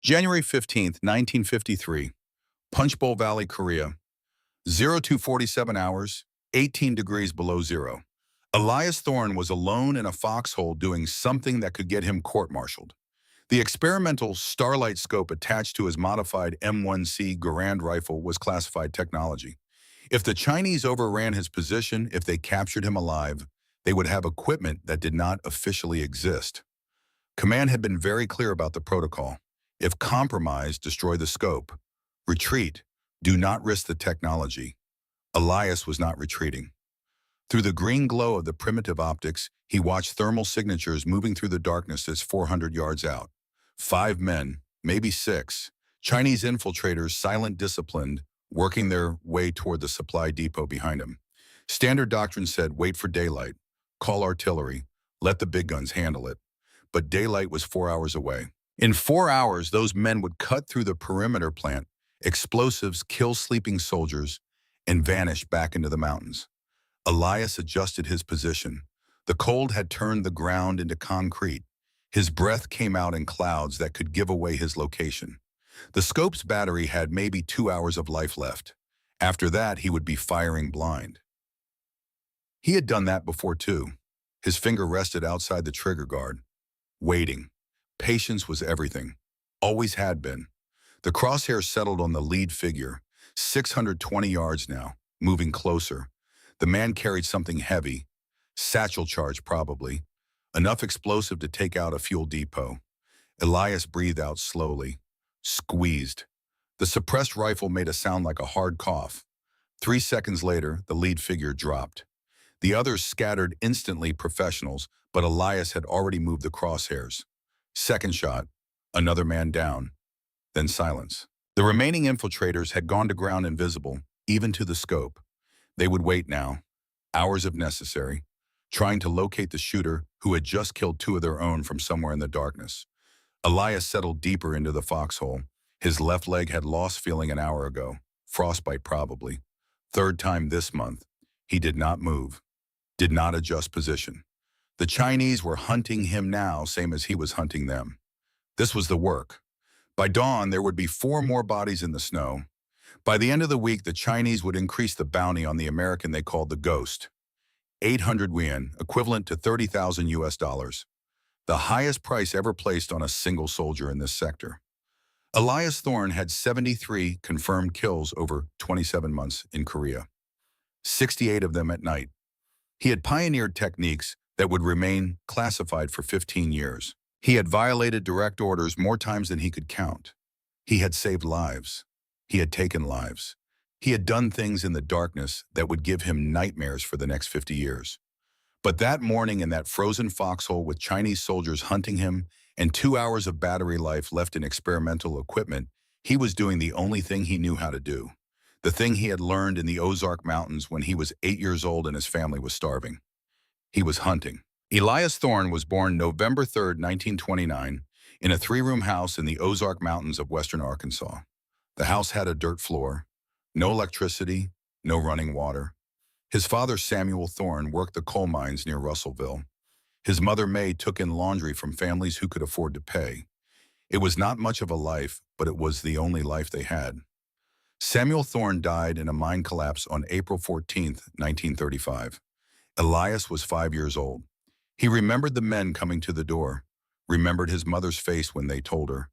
January 15th, 1953, Punchbowl Valley, Korea. 0247 hours, 18 degrees below zero. Elias Thorne was alone in a foxhole doing something that could get him court-martialed. The experimental Starlight scope attached to his modified M1C Garand rifle was classified technology. If the Chinese overran his position, if they captured him alive, they would have equipment that did not officially exist. Command had been very clear about the protocol. If compromised, destroy the scope. Retreat. Do not risk the technology. Elias was not retreating. Through the green glow of the primitive optics, he watched thermal signatures moving through the darkness as 400 yards out. 5 men, maybe 6, Chinese infiltrators, silent, disciplined, working their way toward the supply depot behind him. Standard doctrine said, wait for daylight, call artillery, let the big guns handle it. But daylight was 4 hours away. In 4 hours, those men would cut through the perimeter plant, explosives, kill sleeping soldiers, and vanish back into the mountains. Elias adjusted his position. The cold had turned the ground into concrete. His breath came out in clouds that could give away his location. The scope's battery had maybe 2 hours of life left. After that, he would be firing blind. He had done that before too. His finger rested outside the trigger guard. Waiting. Patience was everything. Always had been. The crosshairs settled on the lead figure. 620 yards now, moving closer. The man carried something heavy, satchel charge probably, enough explosive to take out a fuel depot. Elias breathed out slowly, squeezed. The suppressed rifle made a sound like a hard cough. 3 seconds later, the lead figure dropped. The others scattered instantly, professionals, but Elias had already moved the crosshairs. Second shot, another man down, then silence. The remaining infiltrators had gone to ground invisible, even to the scope. They would wait now, hours if necessary, trying to locate the shooter who had just killed 2 of their own from somewhere in the darkness. Elias settled deeper into the foxhole. His left leg had lost feeling an hour ago, frostbite probably. 3rd time this month. He did not move, did not adjust position. The Chinese were hunting him now, same as he was hunting them. This was the work. By dawn, there would be 4 more bodies in the snow. By the end of the week, the Chinese would increase the bounty on the American they called the Ghost. 800 yuan, equivalent to 30,000 US dollars. The highest price ever placed on a single soldier in this sector. Elias Thorne had 73 confirmed kills over 27 months in Korea. 68 of them at night. He had pioneered techniques that would remain classified for 15 years. He had violated direct orders more times than he could count. He had saved lives. He had taken lives. He had done things in the darkness that would give him nightmares for the next 50 years. But that morning in that frozen foxhole with Chinese soldiers hunting him and 2 hours of battery life left in experimental equipment, he was doing the only thing he knew how to do. The thing he had learned in the Ozark Mountains when he was 8 years old and his family was starving. He was hunting. Elias Thorne was born November 3rd, 1929, in a 3-room house in the Ozark Mountains of western Arkansas. The house had a dirt floor, no electricity, no running water. His father, Samuel Thorne, worked the coal mines near Russellville. His mother, May, took in laundry from families who could afford to pay. It was not much of a life, but it was the only life they had. Samuel Thorne died in a mine collapse on April 14th, 1935. Elias was 5 years old. He remembered the men coming to the door, remembered his mother's face when they told her,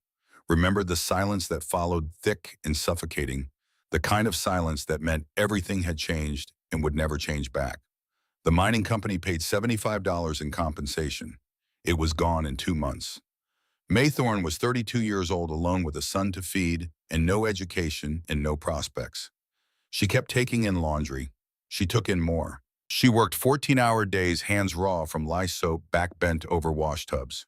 remembered the silence that followed, thick and suffocating, the kind of silence that meant everything had changed and would never change back. The mining company paid $75 in compensation. It was gone in 2 months. May Thorne was 32 years old, alone with a son to feed and no education and no prospects. She kept taking in laundry. She took in more. She worked 14-hour days, hands raw from lye soap, back bent over wash tubs.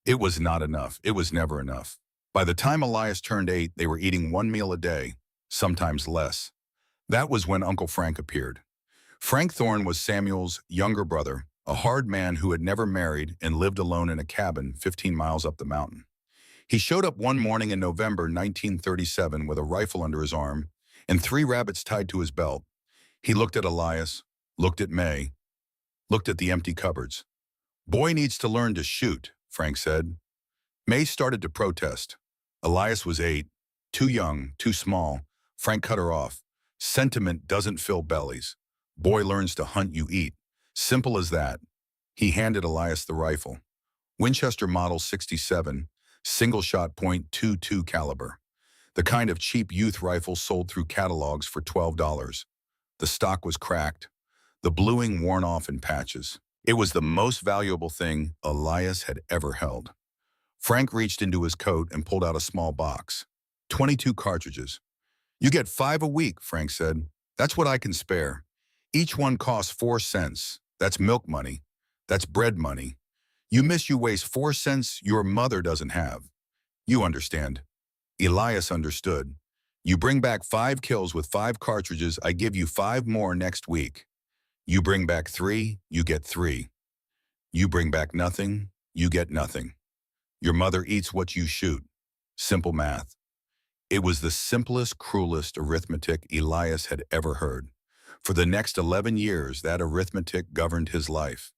It was not enough. It was never enough. By the time Elias turned 8, they were eating 1 meal a day, sometimes less. That was when Uncle Frank appeared. Frank Thorne was Samuel's younger brother, a hard man who had never married and lived alone in a cabin 15 miles up the mountain. He showed up one morning in November 1937 with a rifle under his arm and 3 rabbits tied to his belt. He looked at Elias, looked at May, looked at the empty cupboards. "Boy needs to learn to shoot," Frank said. May started to protest. Elias was 8. Too young, too small. Frank cut her off. Sentiment doesn't fill bellies. Boy learns to hunt, you eat. Simple as that. He handed Elias the rifle. Winchester Model 67, single-shot .22 caliber. The kind of cheap youth rifle sold through catalogs for $12. The stock was cracked, the bluing worn off in patches. It was the most valuable thing Elias had ever held. Frank reached into his coat and pulled out a small box. 22 cartridges. You get 5 a week, Frank said. That's what I can spare. Each one costs 4 cents. That's milk money. That's bread money. You waste 4 cents your mother doesn't have. You understand. Elias understood. You bring back 5 kills with 5 cartridges, I give you 5 more next week. You bring back 3, you get 3. You bring back nothing, you get nothing. Your mother eats what you shoot. Simple math. It was the simplest, cruelest arithmetic Elias had ever heard. For the next 11 years, that arithmetic governed his life.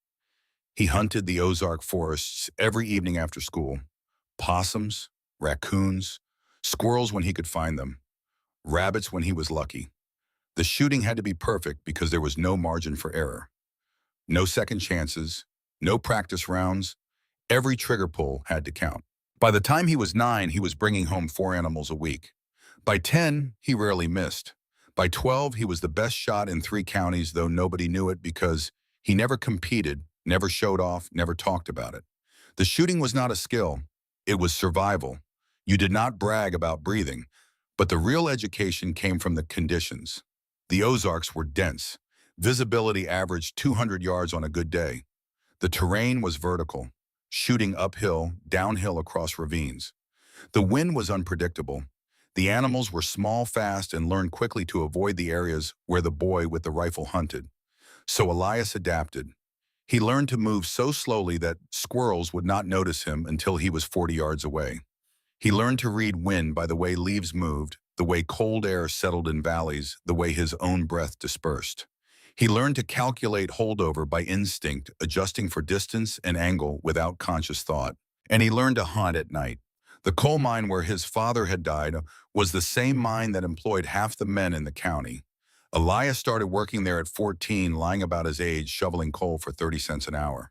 He hunted the Ozark forests every evening after school. Possums, raccoons, squirrels when he could find them, rabbits when he was lucky. The shooting had to be perfect because there was no margin for error. No second chances, no practice rounds. Every trigger pull had to count. By the time he was 9, he was bringing home 4 animals a week. By 10, he rarely missed. By 12, he was the best shot in 3 counties, though nobody knew it because he never competed, never showed off, never talked about it. The shooting was not a skill. It was survival. You did not brag about breathing, but the real education came from the conditions. The Ozarks were dense. Visibility averaged 200 yards on a good day. The terrain was vertical, shooting uphill, downhill across ravines. The wind was unpredictable. The animals were small, fast, and learned quickly to avoid the areas where the boy with the rifle hunted. So Elias adapted. He learned to move so slowly that squirrels would not notice him until he was 40 yards away. He learned to read wind by the way leaves moved, the way cold air settled in valleys, the way his own breath dispersed. He learned to calculate holdover by instinct, adjusting for distance and angle without conscious thought. And he learned to hunt at night. The coal mine where his father had died was the same mine that employed half the men in the county. Elias started working there at 14, lying about his age, shoveling coal for 30 cents an hour.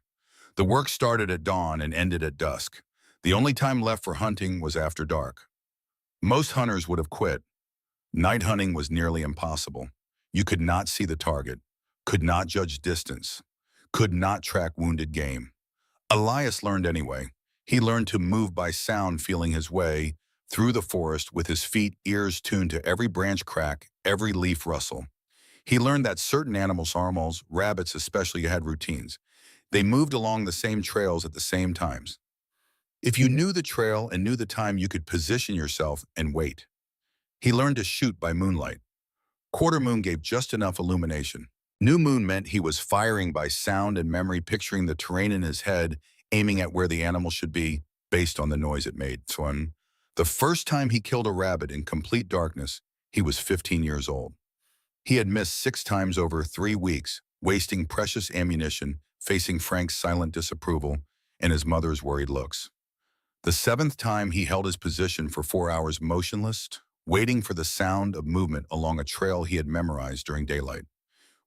The work started at dawn and ended at dusk. The only time left for hunting was after dark. Most hunters would have quit. Night hunting was nearly impossible. You could not see the target, could not judge distance, could not track wounded game. Elias learned anyway. He learned to move by sound, feeling his way through the forest with his feet, ears tuned to every branch crack, every leaf rustle. He learned that certain animals, rabbits especially, had routines. They moved along the same trails at the same times. If you knew the trail and knew the time, you could position yourself and wait. He learned to shoot by moonlight. Quarter moon gave just enough illumination. New moon meant he was firing by sound and memory, picturing the terrain in his head, aiming at where the animal should be based on the noise it made. The first time he killed a rabbit in complete darkness, he was 15 years old. He had missed 6 times over 3 weeks, wasting precious ammunition, facing Frank's silent disapproval and his mother's worried looks. The 7th time, he held his position for 4 hours motionless, waiting for the sound of movement along a trail he had memorized during daylight.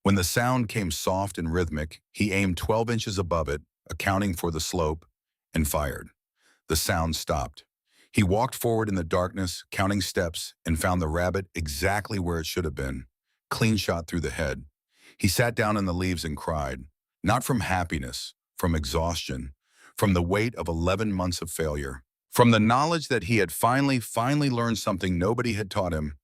When the sound came soft and rhythmic, he aimed 12 inches above it, accounting for the slope, and fired. The sound stopped. He walked forward in the darkness, counting steps, and found the rabbit exactly where it should have been, clean shot through the head. He sat down in the leaves and cried, not from happiness, from exhaustion, from the weight of 11 months of failure, from the knowledge that he had finally learned something nobody had taught him,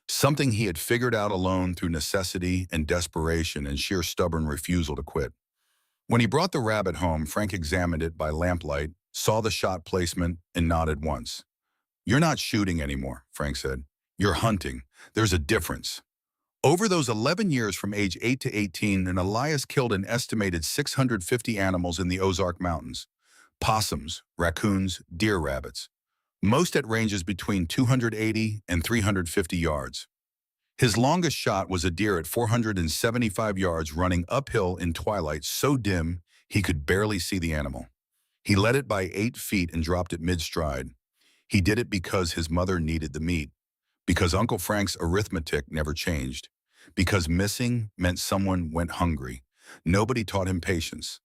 something he had figured out alone through necessity and desperation and sheer stubborn refusal to quit. When he brought the rabbit home, Frank examined it by lamplight, saw the shot placement, and nodded once. "You're not shooting anymore," Frank said. "You're hunting. There's a difference." Over those 11 years from age 8 to 18, Elias killed an estimated 650 animals in the Ozark Mountains. Possums, raccoons, deer, rabbits. Most at ranges between 280 and 350 yards. His longest shot was a deer at 475 yards running uphill in twilight so dim he could barely see the animal. He led it by 8 feet and dropped it mid-stride. He did it because his mother needed the meat, because Uncle Frank's arithmetic never changed, because missing meant someone went hungry. Nobody taught him patience.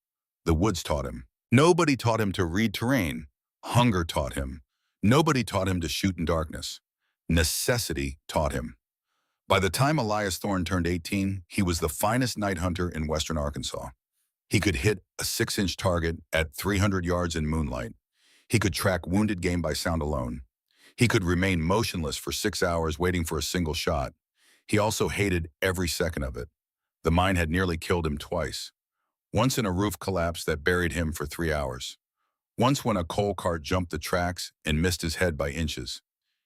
The woods taught him. Nobody taught him to read terrain. Hunger taught him. Nobody taught him to shoot in darkness. Necessity taught him. By the time Elias Thorne turned 18, he was the finest night hunter in western Arkansas. He could hit a 6-inch target at 300 yards in moonlight. He could track wounded game by sound alone. He could remain motionless for 6 hours waiting for a single shot. He also hated every second of it. The mine had nearly killed him twice. Once in a roof collapse that buried him for 3 hours. Once when a coal cart jumped the tracks and missed his head by inches.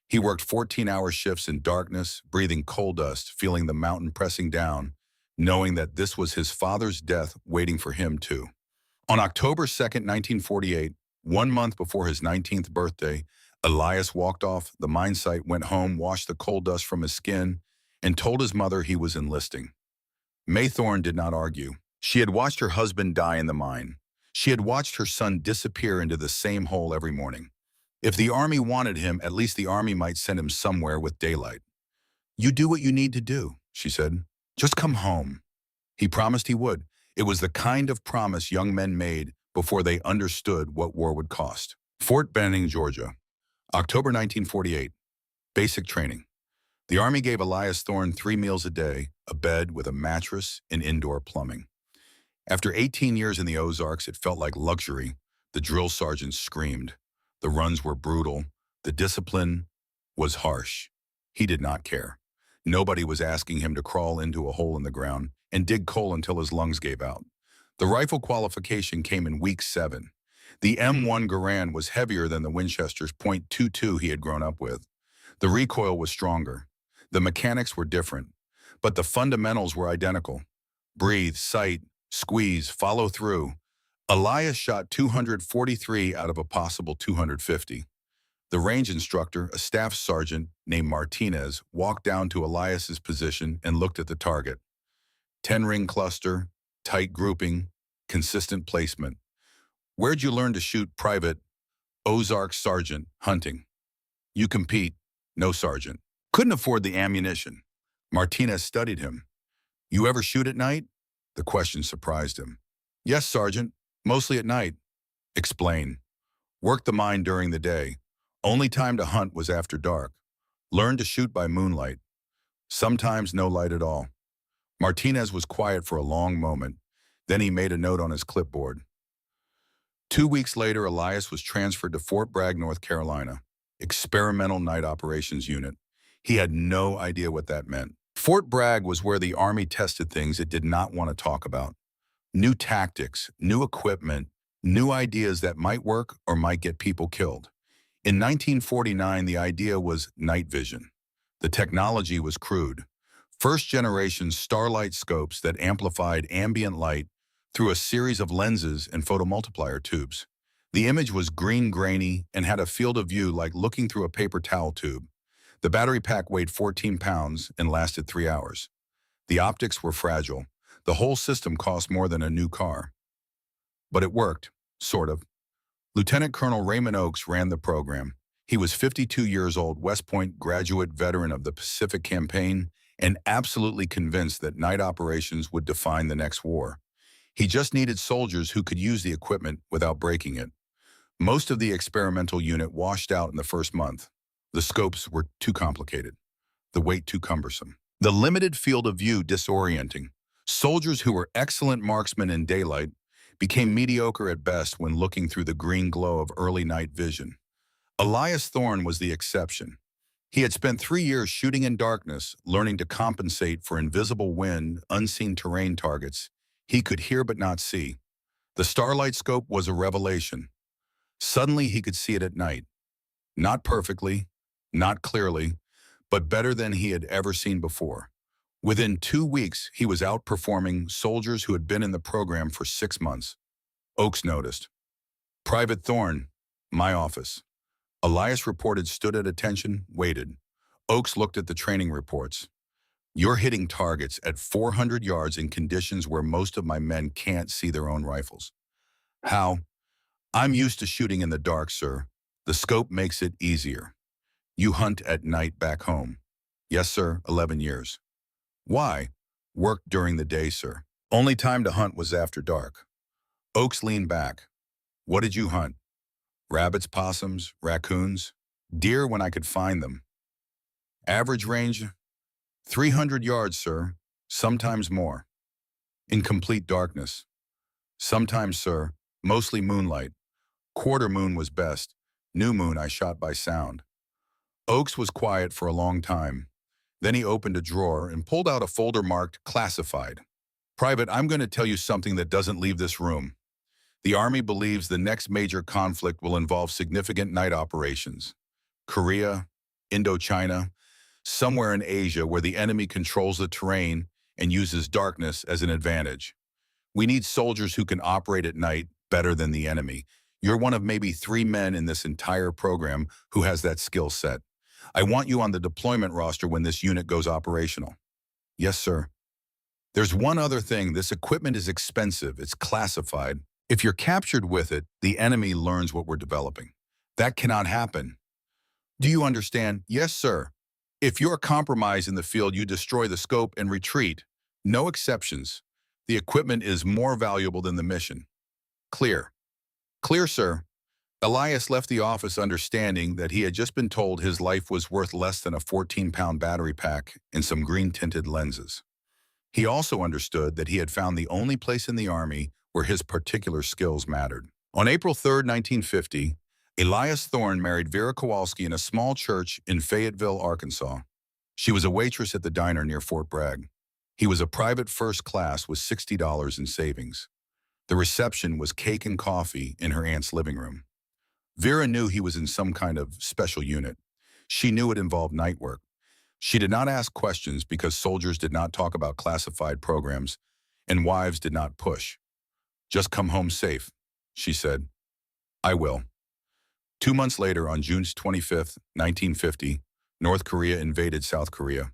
He worked 14-hour shifts in darkness, breathing coal dust, feeling the mountain pressing down, knowing that this was his father's death waiting for him too. On October 2nd, 1948, 1 month before his 19th birthday, Elias walked off the mine site, went home, washed the coal dust from his skin, and told his mother he was enlisting. May Thorne did not argue. She had watched her husband die in the mine. She had watched her son disappear into the same hole every morning. If the army wanted him, at least the army might send him somewhere with daylight. "You do what you need to do," she said. "Just come home." He promised he would. It was the kind of promise young men made before they understood what war would cost. Fort Benning, Georgia. October 1948. Basic training. The Army gave Elias Thorne 3 meals a day, a bed with a mattress, and indoor plumbing. After 18 years in the Ozarks, it felt like luxury. The drill sergeant screamed. The runs were brutal. The discipline was harsh. He did not care. Nobody was asking him to crawl into a hole in the ground and dig coal until his lungs gave out. The rifle qualification came in week 7. The M1 Garand was heavier than the Winchester's .22 he had grown up with. The recoil was stronger. The mechanics were different, but the fundamentals were identical. Breathe, sight, squeeze, follow through. Elias shot 243 out of a possible 250. The range instructor, a staff sergeant named Martinez, walked down to Elias's position and looked at the target. 10-ring cluster, tight grouping, consistent placement. "Where'd you learn to shoot, Private?" "Ozark Sergeant, hunting." "You compete?" "No, Sergeant." "Couldn't afford the ammunition." Martinez studied him. "You ever shoot at night?" The question surprised him. "Yes, Sergeant, mostly at night." "Explain." "Worked the mine during the day. Only time to hunt was after dark. Learned to shoot by moonlight. Sometimes no light at all." Martinez was quiet for a long moment. Then he made a note on his clipboard. 2 weeks later, Elias was transferred to Fort Bragg, North Carolina, Experimental Night Operations Unit. He had no idea what that meant. Fort Bragg was where the Army tested things it did not want to talk about. New tactics, new equipment, new ideas that might work or might get people killed. In 1949, the idea was night vision. The technology was crude. First-generation starlight scopes that amplified ambient light through a series of lenses and photomultiplier tubes. The image was green-grainy and had a field of view like looking through a paper towel tube. The battery pack weighed 14 pounds and lasted 3 hours. The optics were fragile. The whole system cost more than a new car. But it worked, sort of. Lieutenant Colonel Raymond Oakes ran the program. He was 52 years old, West Point graduate veteran of the Pacific Campaign, and absolutely convinced that night operations would define the next war. He just needed soldiers who could use the equipment without breaking it. Most of the experimental unit washed out in the first month. The scopes were too complicated, the weight too cumbersome, the limited field of view disorienting. Soldiers who were excellent marksmen in daylight became mediocre at best when looking through the green glow of early night vision. Elias Thorne was the exception. He had spent 3 years shooting in darkness, learning to compensate for invisible wind, unseen terrain targets he could hear but not see. The starlight scope was a revelation. Suddenly he could see it at night. Not perfectly, not clearly, but better than he had ever seen before. Within 2 weeks, he was outperforming soldiers who had been in the program for 6 months. Oakes noticed. "Private Thorne, my office." Elias reported, stood at attention, waited. Oakes looked at the training reports. "You're hitting targets at 400 yards in conditions where most of my men can't see their own rifles." "How?" "I'm used to shooting in the dark, sir. The scope makes it easier. You hunt at night back home. Yes, sir, 11 years. Why? Worked during the day, sir. Only time to hunt was after dark. Oakes leaned back. What did you hunt? Rabbits, possums, raccoons? Deer when I could find them. Average range? 300 yards, sir. Sometimes more. In complete darkness. Sometimes, sir. Mostly moonlight. Quarter moon was best. New moon I shot by sound. Oakes was quiet for a long time. Then he opened a drawer and pulled out a folder marked Classified. Private, I'm going to tell you something that doesn't leave this room. The Army believes the next major conflict will involve significant night operations. Korea, Indochina, somewhere in Asia where the enemy controls the terrain and uses darkness as an advantage. We need soldiers who can operate at night better than the enemy. You're one of maybe 3 men in this entire program who has that skill set. I want you on the deployment roster when this unit goes operational. Yes, sir. There's one other thing. This equipment is expensive. It's classified. If you're captured with it, the enemy learns what we're developing. That cannot happen. Do you understand? Yes, sir. If you're compromised in the field, you destroy the scope and retreat. No exceptions. The equipment is more valuable than the mission. Clear. Clear, sir. Elias left the office understanding that he had just been told his life was worth less than a 14-pound battery pack and some green-tinted lenses. He also understood that he had found the only place in the Army where his particular skills mattered. On April 3, 1950, Elias Thorne married Vera Kowalski in a small church in Fayetteville, Arkansas. She was a waitress at the diner near Fort Bragg. He was a private first class with $60 in savings. The reception was cake and coffee in her aunt's living room. Vera knew he was in some kind of special unit. She knew it involved night work. She did not ask questions because soldiers did not talk about classified programs and wives did not push. Just come home safe, she said. I will. 2 months later, on June 25, 1950, North Korea invaded South Korea.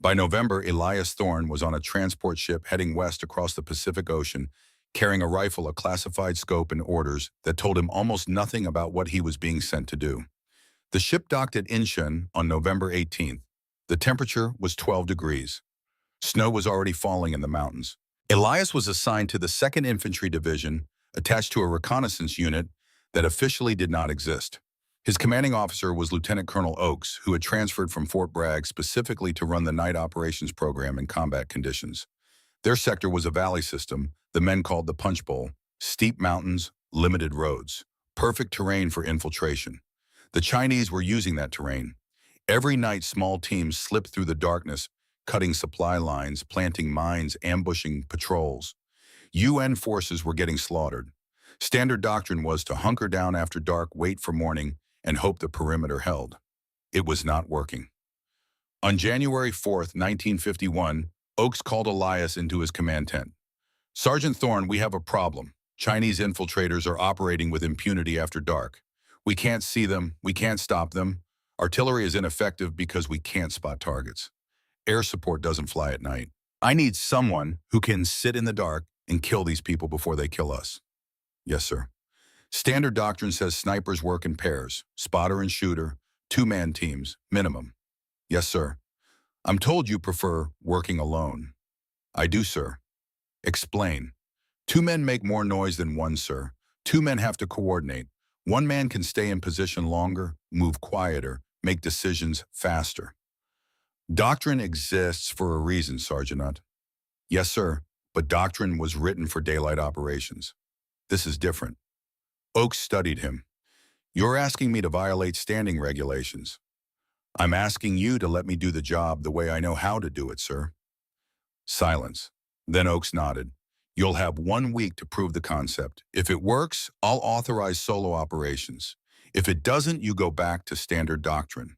By November, Elias Thorne was on a transport ship heading west across the Pacific Ocean, carrying a rifle, a classified scope, and orders that told him almost nothing about what he was being sent to do. The ship docked at Incheon on November 18th. The temperature was 12 degrees. Snow was already falling in the mountains. Elias was assigned to the 2nd Infantry Division, attached to a reconnaissance unit that officially did not exist. His commanding officer was Lieutenant Colonel Oakes, who had transferred from Fort Bragg specifically to run the night operations program in combat conditions. Their sector was a valley system the men called the Punch Bowl: steep mountains, limited roads, perfect terrain for infiltration. The Chinese were using that terrain. Every night, small teams slipped through the darkness, cutting supply lines, planting mines, ambushing patrols. UN forces were getting slaughtered. Standard doctrine was to hunker down after dark, wait for morning, and hope the perimeter held. It was not working. On January 4th, 1951, Oakes called Elias into his command tent. Sergeant Thorne, we have a problem. Chinese infiltrators are operating with impunity after dark. We can't see them. We can't stop them. Artillery is ineffective because we can't spot targets. Air support doesn't fly at night. I need someone who can sit in the dark and kill these people before they kill us. Yes, sir. Standard doctrine says snipers work in pairs, spotter and shooter, 2-man teams, minimum. Yes, sir. I'm told you prefer working alone. I do, sir. Explain. 2 men make more noise than 1, sir. 2 men have to coordinate. 1 man can stay in position longer, move quieter, make decisions faster. Doctrine exists for a reason, Sergeant. Yes, sir, but doctrine was written for daylight operations. This is different. Oakes studied him. You're asking me to violate standing regulations. I'm asking you to let me do the job the way I know how to do it, sir. Silence. Then Oakes nodded. You'll have 1 week to prove the concept. If it works, I'll authorize solo operations. If it doesn't, you go back to standard doctrine.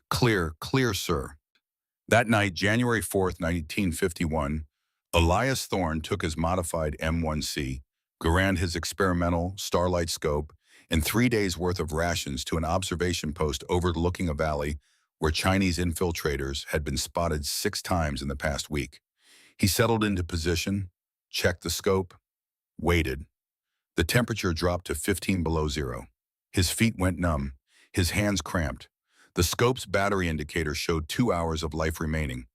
Clear, clear, sir. That night, January 4th, 1951, Elias Thorne took his modified M1C, Garand his experimental Starlight scope, and 3 days' worth of rations to an observation post overlooking a valley where Chinese infiltrators had been spotted 6 times in the past week. He settled into position, checked the scope, waited. The temperature dropped to 15 below zero. His feet went numb, his hands cramped. The scope's battery indicator showed 2 hours of life remaining.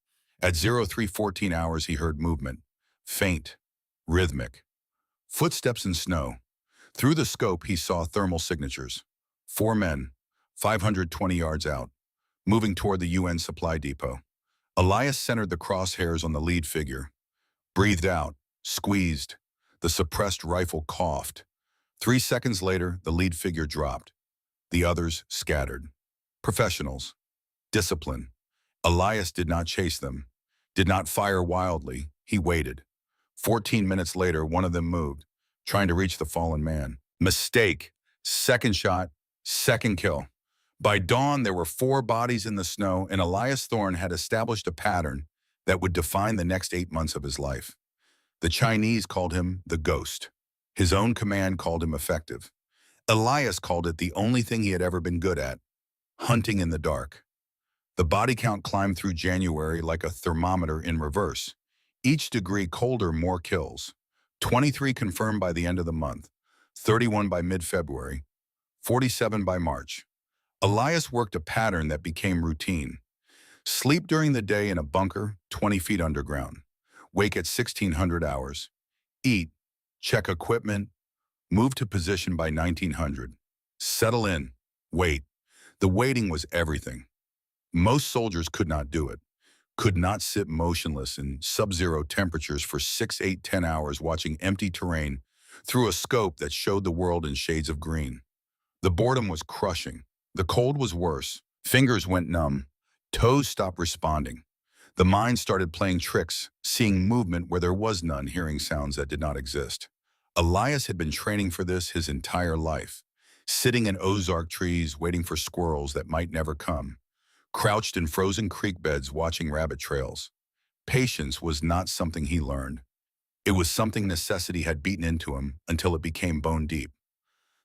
At 0314 hours, he heard movement. Faint, rhythmic. Footsteps in snow. Through the scope, he saw thermal signatures. 4 men, 520 yards out, moving toward the UN supply depot. Elias centered the crosshairs on the lead figure. Breathed out, squeezed. The suppressed rifle coughed. 3 seconds later, the lead figure dropped. The others scattered. Professionals. Discipline. Elias did not chase them, did not fire wildly. He waited. 14 minutes later, one of them moved, trying to reach the fallen man. Mistake. Second shot, second kill. By dawn, there were 4 bodies in the snow, and Elias Thorne had established a pattern that would define the next 8 months of his life. The Chinese called him the Ghost. His own command called him effective. Elias called it the only thing he had ever been good at, hunting in the dark. The body count climbed through January like a thermometer in reverse. Each degree colder, more kills. 23 confirmed by the end of the month, 31 by mid-February, 47 by March. Elias worked a pattern that became routine. Sleep during the day in a bunker 20 feet underground. Wake at 1600 hours. Eat, check equipment, move to position by 1900. Settle in, wait. The waiting was everything. Most soldiers could not do it, could not sit motionless in sub-zero temperatures for 6, 8, 10 hours watching empty terrain through a scope that showed the world in shades of green. The boredom was crushing. The cold was worse. Fingers went numb. Toes stopped responding. The mind started playing tricks, seeing movement where there was none, hearing sounds that did not exist. Elias had been training for this his entire life, sitting in Ozark trees waiting for squirrels that might never come, crouched in frozen creek beds watching rabbit trails. Patience was not something he learned. It was something necessity had beaten into him until it became bone deep.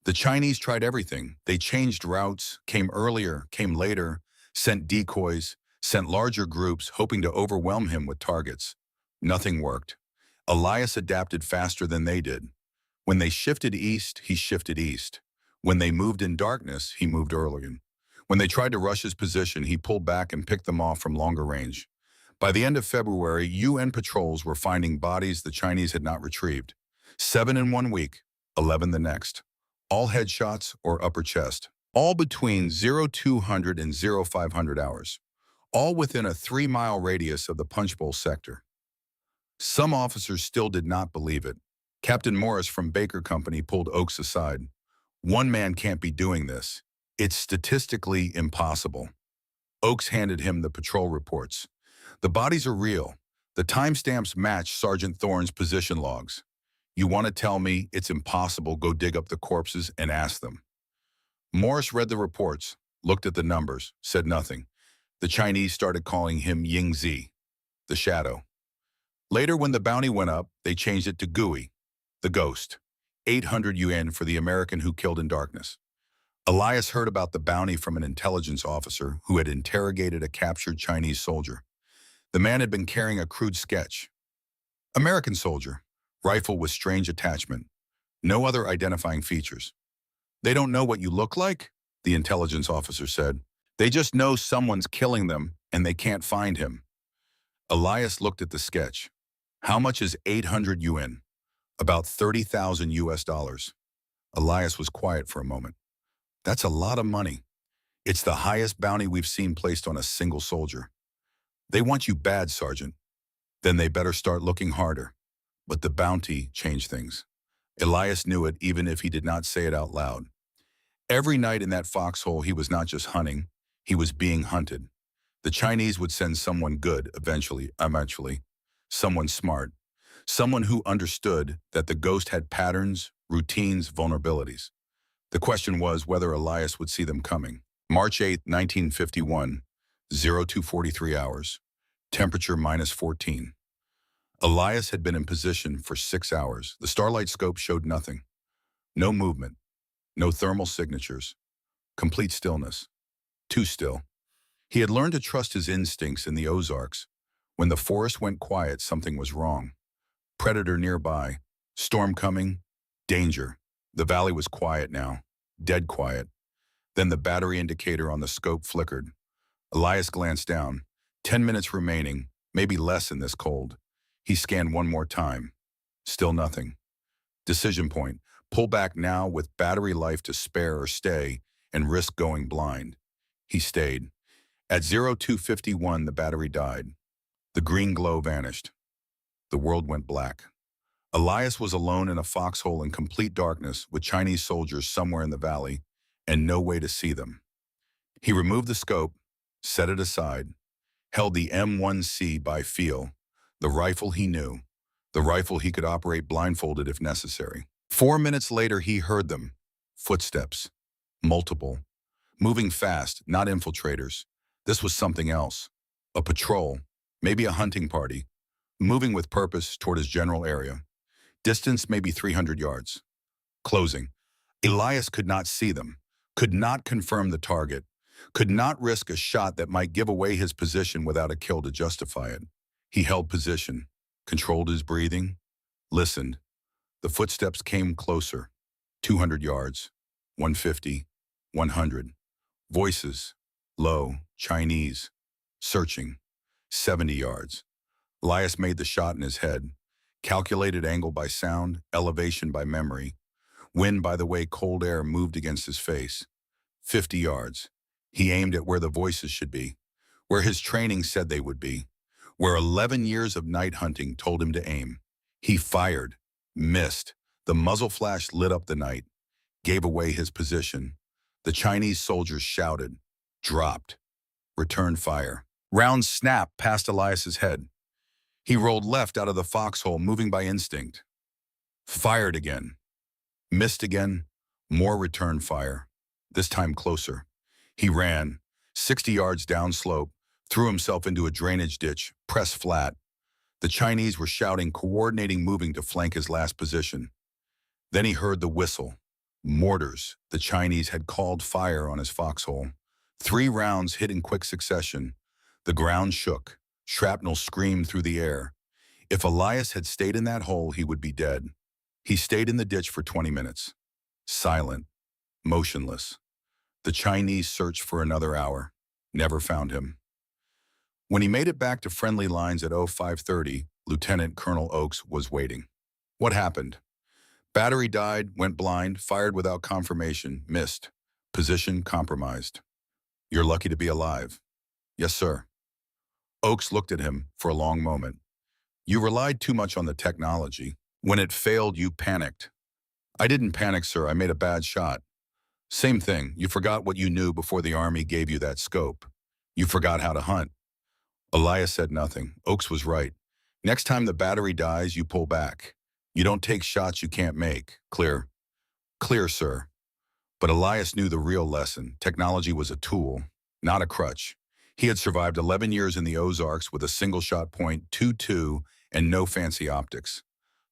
The Chinese tried everything. They changed routes, came earlier, came later, sent decoys, sent larger groups, hoping to overwhelm him with targets. Nothing worked. Elias adapted faster than they did. When they shifted east, he shifted east. When they moved in darkness, he moved earlier. When they tried to rush his position, he pulled back and picked them off from longer range. By the end of February, UN patrols were finding bodies the Chinese had not retrieved. 7 in 1 week, 11 the next. All headshots or upper chest. All between 0200 and 0500 hours. All within a 3-mile radius of the Punch Bowl sector. Some officers still did not believe it. Captain Morris from Baker Company pulled Oakes aside. "One man can't be doing this. It's statistically impossible." Oakes handed him the patrol reports. "The bodies are real. The timestamps match Sergeant Thorne's position logs. You want to tell me it's impossible? Go dig up the corpses and ask them." Morris read the reports, looked at the numbers, said nothing. The Chinese started calling him Ying Zi, the Shadow. Later, when the bounty went up, they changed it to Gui, the Ghost. 800 UN for the American who killed in darkness. Elias heard about the bounty from an intelligence officer who had interrogated a captured Chinese soldier. The man had been carrying a crude sketch. American soldier, rifle with strange attachment, no other identifying features. "They don't know what you look like?" the intelligence officer said. "They just know someone's killing them and they can't find him." Elias looked at the sketch. "How much is 800 UN? About 30,000 US dollars. Elias was quiet for a moment. "That's a lot of money. It's the highest bounty we've seen placed on a single soldier." "They want you bad, Sergeant." "Then they better start looking harder." But the bounty changed things. Elias knew it even if he did not say it out loud. Every night in that foxhole, he was not just hunting, he was being hunted. The Chinese would send someone good eventually, someone smart, someone who understood that the Ghost had patterns, routines, vulnerabilities. The question was whether Elias would see them coming. March 8, 1951, 0243 hours, temperature -14. Elias had been in position for 6 hours. The starlight scope showed nothing. No movement, no thermal signatures, complete stillness. Too still. He had learned to trust his instincts in the Ozarks. When the forest went quiet, something was wrong. Predator nearby, storm coming, danger. The valley was quiet now. Dead quiet. Then the battery indicator on the scope flickered. Elias glanced down. 10 minutes remaining, maybe less in this cold. He scanned one more time. Still nothing. Decision point. Pull back now with battery life to spare or stay and risk going blind. He stayed. At 0251, the battery died. The green glow vanished. The world went black. Elias was alone in a foxhole in complete darkness with Chinese soldiers somewhere in the valley and no way to see them. He removed the scope, set it aside, held the M1C by feel, the rifle he knew, the rifle he could operate blindfolded if necessary. 4 minutes later, he heard them. Footsteps. Multiple. Moving fast, not infiltrators. This was something else. A patrol, maybe a hunting party, moving with purpose toward his general area. Distance maybe 300 yards. Closing. Elias could not see them, could not confirm the target, could not risk a shot that might give away his position without a kill to justify it. He held position, controlled his breathing, listened. The footsteps came closer. 200 yards, 150, 100. Voices, low, Chinese, searching. 70 yards. Elias made the shot in his head. Calculated angle by sound, elevation by memory. Wind by the way cold air moved against his face. 50 yards. He aimed at where the voices should be, where his training said they would be, where 11 years of night hunting told him to aim. He fired, missed. The muzzle flash lit up the night, gave away his position. The Chinese soldiers shouted, dropped, returned fire. Rounds snapped past Elias's head. He rolled left out of the foxhole, moving by instinct. Fired again. Missed again. More return fire. This time closer. He ran, 60 yards downslope, threw himself into a drainage ditch, pressed flat. The Chinese were shouting, coordinating, moving to flank his last position. Then he heard the whistle. Mortars. The Chinese had called fire on his foxhole. 3 rounds hit in quick succession. The ground shook. Shrapnel screamed through the air. If Elias had stayed in that hole, he would be dead. He stayed in the ditch for 20 minutes. Silent. Motionless. The Chinese searched for another hour. Never found him. When he made it back to friendly lines at 0530, Lieutenant Colonel Oakes was waiting. What happened? Battery died, went blind, fired without confirmation, missed. Position compromised. You're lucky to be alive. Yes, sir. Oakes looked at him for a long moment. You relied too much on the technology. When it failed, you panicked. I didn't panic, sir. I made a bad shot. Same thing. You forgot what you knew before the Army gave you that scope. You forgot how to hunt. Elias said nothing. Oakes was right. Next time the battery dies, you pull back. You don't take shots you can't make. Clear? Clear, sir. But Elias knew the real lesson. Technology was a tool, not a crutch. He had survived 11 years in the Ozarks with a single-shot .22 and no fancy optics.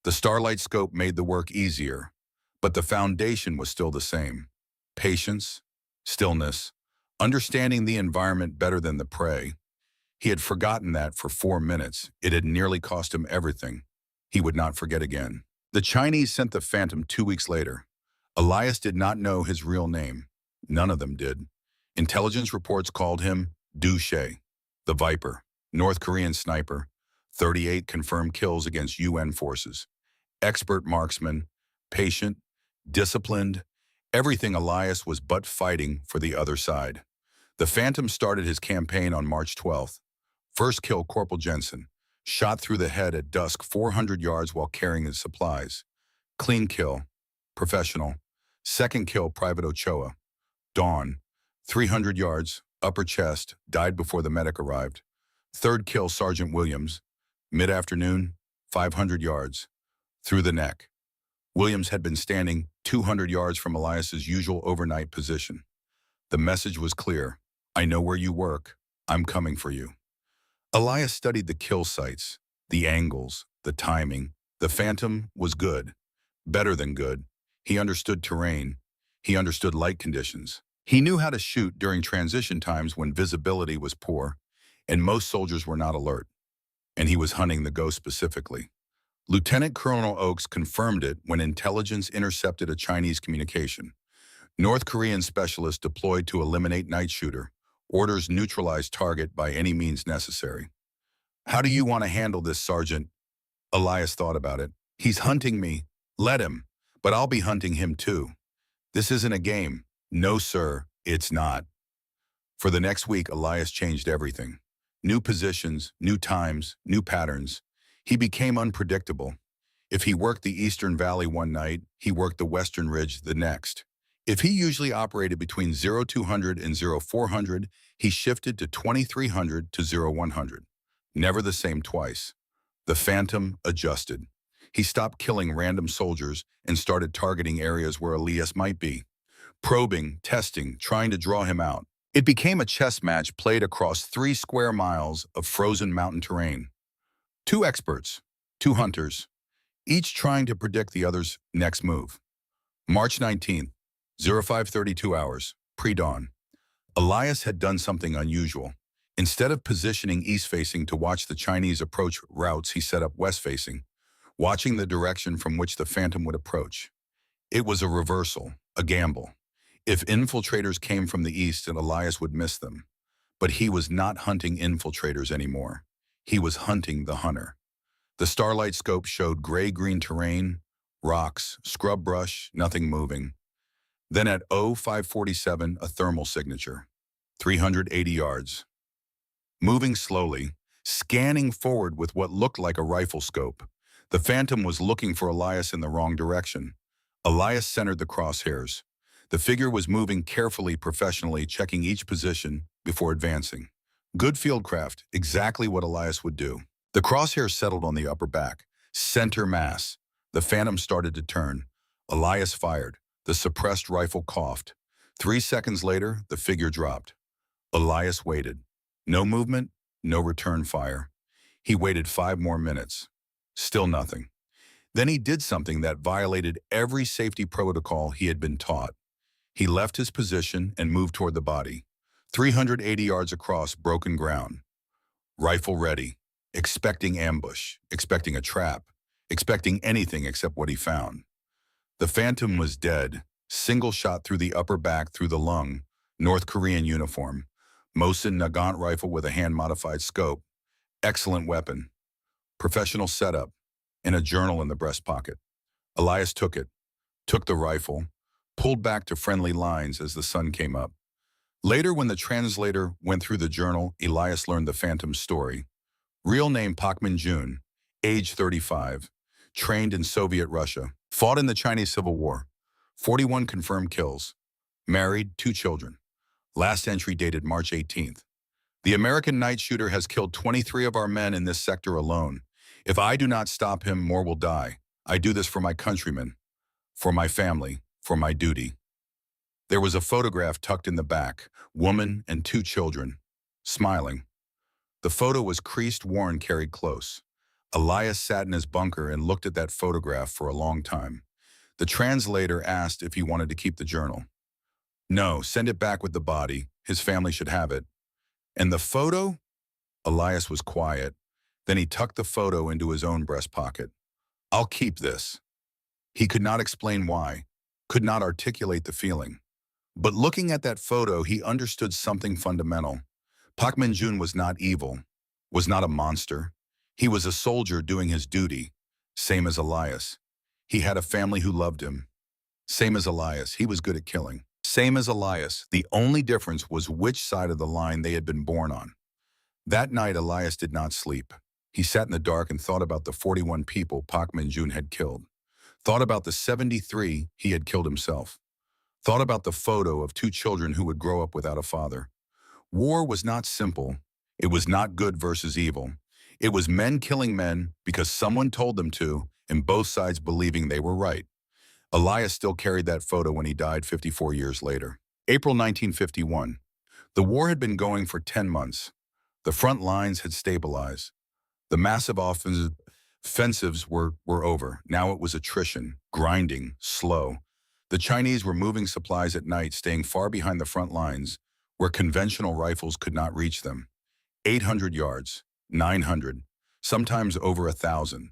The Starlight scope made the work easier, but the foundation was still the same. Patience, stillness, understanding the environment better than the prey. He had forgotten that for 4 minutes. It had nearly cost him everything. He would not forget again. The Chinese sent the Phantom 2 weeks later. Elias did not know his real name. None of them did. Intelligence reports called him Duche, the Viper, North Korean sniper, 38 confirmed kills against UN forces. Expert marksman, patient, disciplined, everything Elias was but fighting for the other side. The Phantom started his campaign on March 12th. First kill Corporal Jensen, shot through the head at dusk 400 yards while carrying his supplies. Clean kill, professional. Second kill Private Ochoa, dawn, 300 yards, upper chest, died before the medic arrived. Third kill Sergeant Williams, mid-afternoon, 500 yards, through the neck. Williams had been standing 200 yards from Elias's usual overnight position. The message was clear. I know where you work. I'm coming for you. Elias studied the kill sites, the angles, the timing. The Phantom was good, better than good. He understood terrain. He understood light conditions. He knew how to shoot during transition times when visibility was poor and most soldiers were not alert. And he was hunting the ghost specifically. Lieutenant Colonel Oakes confirmed it when intelligence intercepted a Chinese communication. North Korean specialist deployed to eliminate night shooter. Orders neutralize target by any means necessary. How do you want to handle this, Sergeant? Elias thought about it. He's hunting me. Let him. But I'll be hunting him too. This isn't a game. No, sir, it's not. For the next week, Elias changed everything. New positions, new times, new patterns. He became unpredictable. If he worked the Eastern Valley one night, he worked the Western Ridge the next. If he usually operated between 0200 and 0400, he shifted to 2300 to 0100. Never the same twice. The Phantom adjusted. He stopped killing random soldiers and started targeting areas where Elias might be. Probing, testing, trying to draw him out. It became a chess match played across 3 square miles of frozen mountain terrain. Two experts, two hunters, each trying to predict the other's next move. March 19th, 0532 hours, pre-dawn. Elias had done something unusual. Instead of positioning east-facing to watch the Chinese approach routes, he set up west-facing, watching the direction from which the Phantom would approach. It was a reversal, a gamble. If infiltrators came from the east, then Elias would miss them. But he was not hunting infiltrators anymore. He was hunting the hunter. The starlight scope showed gray-green terrain, rocks, scrub brush, nothing moving. Then at 0547, a thermal signature, 380 yards. Moving slowly, scanning forward with what looked like a rifle scope. The Phantom was looking for Elias in the wrong direction. Elias centered the crosshairs. The figure was moving carefully, professionally, checking each position before advancing. Good fieldcraft, exactly what Elias would do. The crosshair settled on the upper back, center mass. The Phantom started to turn. Elias fired. The suppressed rifle coughed. 3 seconds later, the figure dropped. Elias waited. No movement, no return fire. He waited 5 more minutes. Still nothing. Then he did something that violated every safety protocol he had been taught. He left his position and moved toward the body, 380 yards across broken ground. Rifle ready, expecting ambush, expecting a trap, expecting anything except what he found. The Phantom was dead, single shot through the upper back, through the lung, North Korean uniform, Mosin Nagant rifle with a hand-modified scope, excellent weapon, professional setup, and a journal in the breast pocket. Elias took it, took the rifle, pulled back to friendly lines as the sun came up. Later, when the translator went through the journal, Elias learned the Phantom's story. Real name Pak Min-jun, age 35, trained in Soviet Russia, fought in the Chinese Civil War, 41 confirmed kills, married, 2 children. Last entry dated March 18th. The American night shooter has killed 23 of our men in this sector alone. If I do not stop him, more will die. I do this for my countrymen, for my family, for my duty. There was a photograph tucked in the back, woman and 2 children, smiling. The photo was creased, worn, carried close. Elias sat in his bunker and looked at that photograph for a long time. The translator asked if he wanted to keep the journal. No, send it back with the body. His family should have it. And the photo? Elias was quiet. Then he tucked the photo into his own breast pocket. I'll keep this. He could not explain why, could not articulate the feeling. But looking at that photo, he understood something fundamental. Pak Min-jun was not evil, was not a monster. He was a soldier doing his duty, same as Elias. He had a family who loved him. Same as Elias, he was good at killing. Same as Elias, the only difference was which side of the line they had been born on. That night, Elias did not sleep. He sat in the dark and thought about the 41 people Pak Min-jun had killed. Thought about the 73 he had killed himself. Thought about the photo of 2 children who would grow up without a father. War was not simple. It was not good versus evil. It was men killing men because someone told them to, and both sides believing they were right. Elias still carried that photo when he died 54 years later. April 1951. The war had been going for 10 months. The front lines had stabilized. The massive offensives were over. Now it was attrition, grinding, slow. The Chinese were moving supplies at night, staying far behind the front lines, where conventional rifles could not reach them. 800 yards, 900, sometimes over 1,000.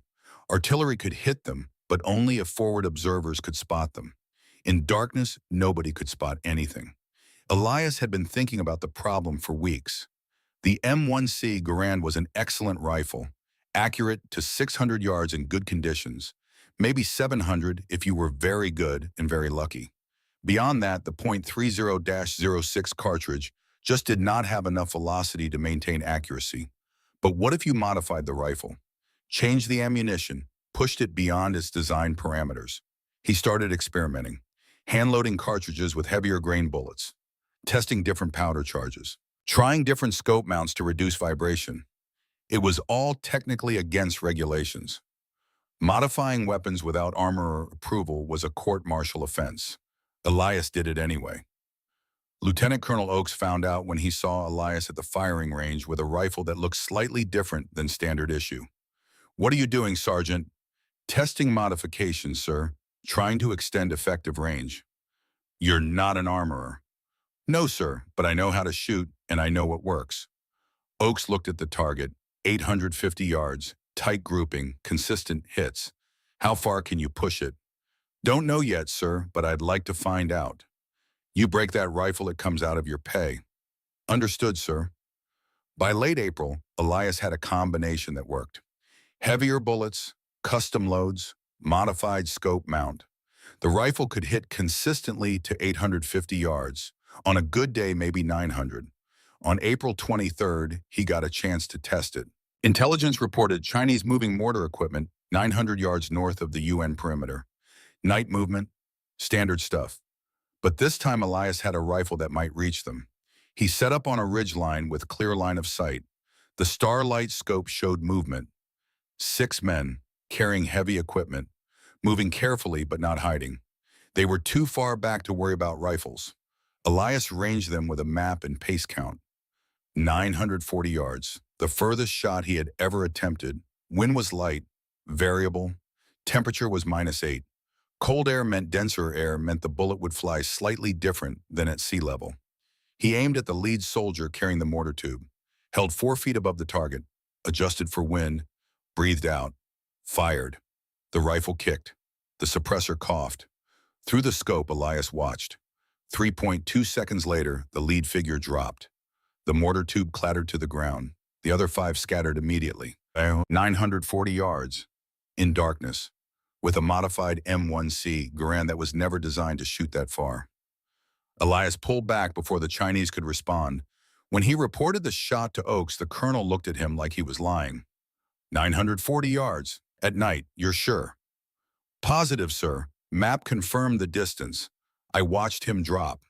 Artillery could hit them, but only if forward observers could spot them. In darkness, nobody could spot anything. Elias had been thinking about the problem for weeks. The M1C Garand was an excellent rifle, accurate to 600 yards in good conditions, maybe 700 if you were very good and very lucky. Beyond that, the .30-06 cartridge just did not have enough velocity to maintain accuracy. But what if you modified the rifle? Changed the ammunition, pushed it beyond its design parameters. He started experimenting, hand-loading cartridges with heavier grain bullets, testing different powder charges, trying different scope mounts to reduce vibration. It was all technically against regulations. Modifying weapons without armorer approval was a court-martial offense. Elias did it anyway. Lieutenant Colonel Oakes found out when he saw Elias at the firing range with a rifle that looked slightly different than standard issue. "What are you doing, Sergeant?" "Testing modifications, sir. Trying to extend effective range." "You're not an armorer." "No, sir, but I know how to shoot, and I know what works." Oakes looked at the target, 850 yards, tight grouping, consistent hits. "How far can you push it?" "Don't know yet, sir, but I'd like to find out." "You break that rifle, it comes out of your pay." "Understood, sir." By late April, Elias had a combination that worked. Heavier bullets, custom loads, modified scope mount. The rifle could hit consistently to 850 yards. On a good day, maybe 900. On April 23rd, he got a chance to test it. Intelligence reported Chinese moving mortar equipment 900 yards north of the UN perimeter. Night movement, standard stuff. But this time Elias had a rifle that might reach them. He set up on a ridgeline with clear line of sight. The starlight scope showed movement. 6 men, carrying heavy equipment, moving carefully but not hiding. They were too far back to worry about rifles. Elias ranged them with a map and pace count. 940 yards, the furthest shot he had ever attempted. Wind was light, variable. Temperature was -8. Cold air meant denser air meant the bullet would fly slightly different than at sea level. He aimed at the lead soldier carrying the mortar tube, held 4 feet above the target, adjusted for wind, breathed out, fired. The rifle kicked. The suppressor coughed. Through the scope, Elias watched. 3.2 seconds later, the lead figure dropped. The mortar tube clattered to the ground. The other 5 scattered immediately. 940 yards, in darkness, with a modified M1C Garand that was never designed to shoot that far. Elias pulled back before the Chinese could respond. When he reported the shot to Oakes, the colonel looked at him like he was lying. 940 yards, at night, you're sure? Positive, sir. Map confirmed the distance. I watched him drop.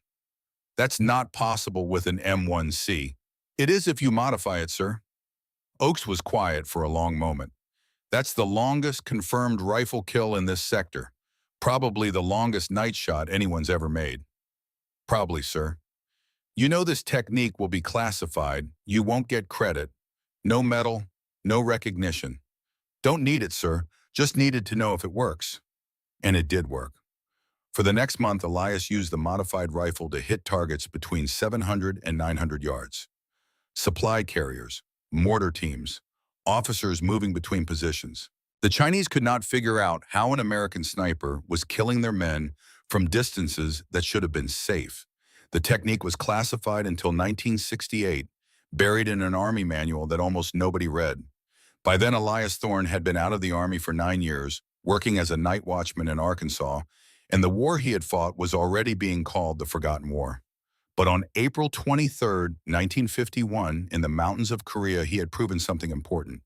That's not possible with an M1C. It is if you modify it, sir. Oakes was quiet for a long moment. That's the longest confirmed rifle kill in this sector. Probably the longest night shot anyone's ever made. Probably, sir. You know this technique will be classified. You won't get credit. No medal, no recognition. Don't need it, sir. Just needed to know if it works. And it did work. For the next month, Elias used the modified rifle to hit targets between 700 and 900 yards. Supply carriers, mortar teams, officers moving between positions. The Chinese could not figure out how an American sniper was killing their men from distances that should have been safe. The technique was classified until 1968, buried in an Army manual that almost nobody read. By then, Elias Thorne had been out of the Army for 9 years, working as a night watchman in Arkansas, and the war he had fought was already being called the Forgotten War. But on April 23, 1951, in the mountains of Korea, he had proven something important,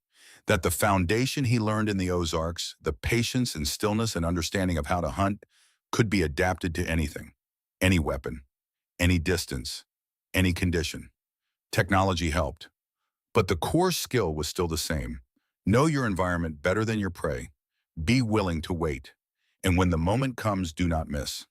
that the foundation he learned in the Ozarks, the patience and stillness and understanding of how to hunt, could be adapted to anything, any weapon, any distance, any condition. Technology helped. But the core skill was still the same. Know your environment better than your prey. Be willing to wait. And when the moment comes, do not miss.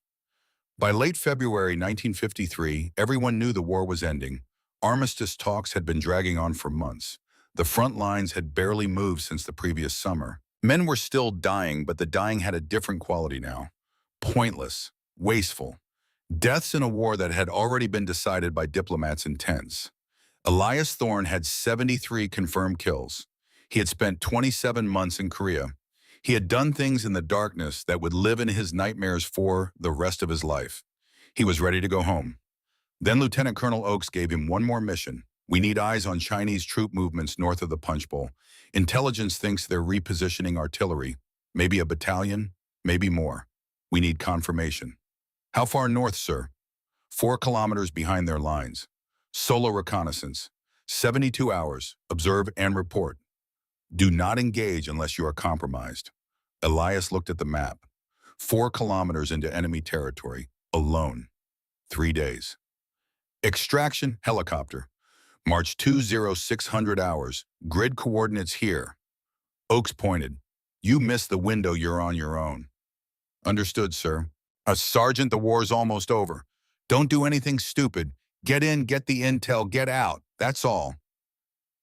By late February 1953, everyone knew the war was ending. Armistice talks had been dragging on for months. The front lines had barely moved since the previous summer. Men were still dying, but the dying had a different quality now. Pointless, wasteful. Deaths in a war that had already been decided by diplomats in tents. Elias Thorne had 73 confirmed kills. He had spent 27 months in Korea. He had done things in the darkness that would live in his nightmares for the rest of his life. He was ready to go home. Then Lieutenant Colonel Oakes gave him one more mission. We need eyes on Chinese troop movements north of the Punch Bowl. Intelligence thinks they're repositioning artillery. Maybe a battalion, maybe more. We need confirmation. How far north, sir? 4 kilometers behind their lines. Solo reconnaissance. 72 hours. Observe and report. Do not engage unless you are compromised. Elias looked at the map. 4 kilometers into enemy territory. Alone. 3 days. Extraction helicopter. March 20600 hours. Grid coordinates here. Oakes pointed. You missed the window, you're on your own. Understood, sir. Sergeant, the war's almost over. Don't do anything stupid. Get in, get the intel, get out. That's all.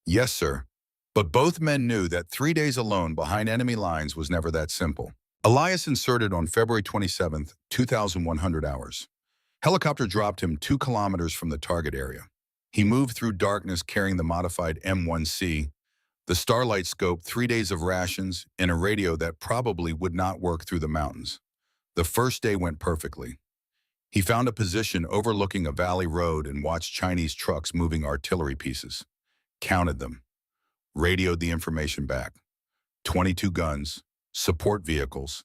Yes, sir. But both men knew that 3 days alone behind enemy lines was never that simple. Elias inserted on February 27th, 2100 hours. Helicopter dropped him 2 kilometers from the target area. He moved through darkness carrying the modified M1C, the Starlight scope, 3 days of rations, and a radio that probably would not work through the mountains. The first day went perfectly. He found a position overlooking a valley road and watched Chinese trucks moving artillery pieces. Counted them. Radioed the information back. 22 guns, support vehicles,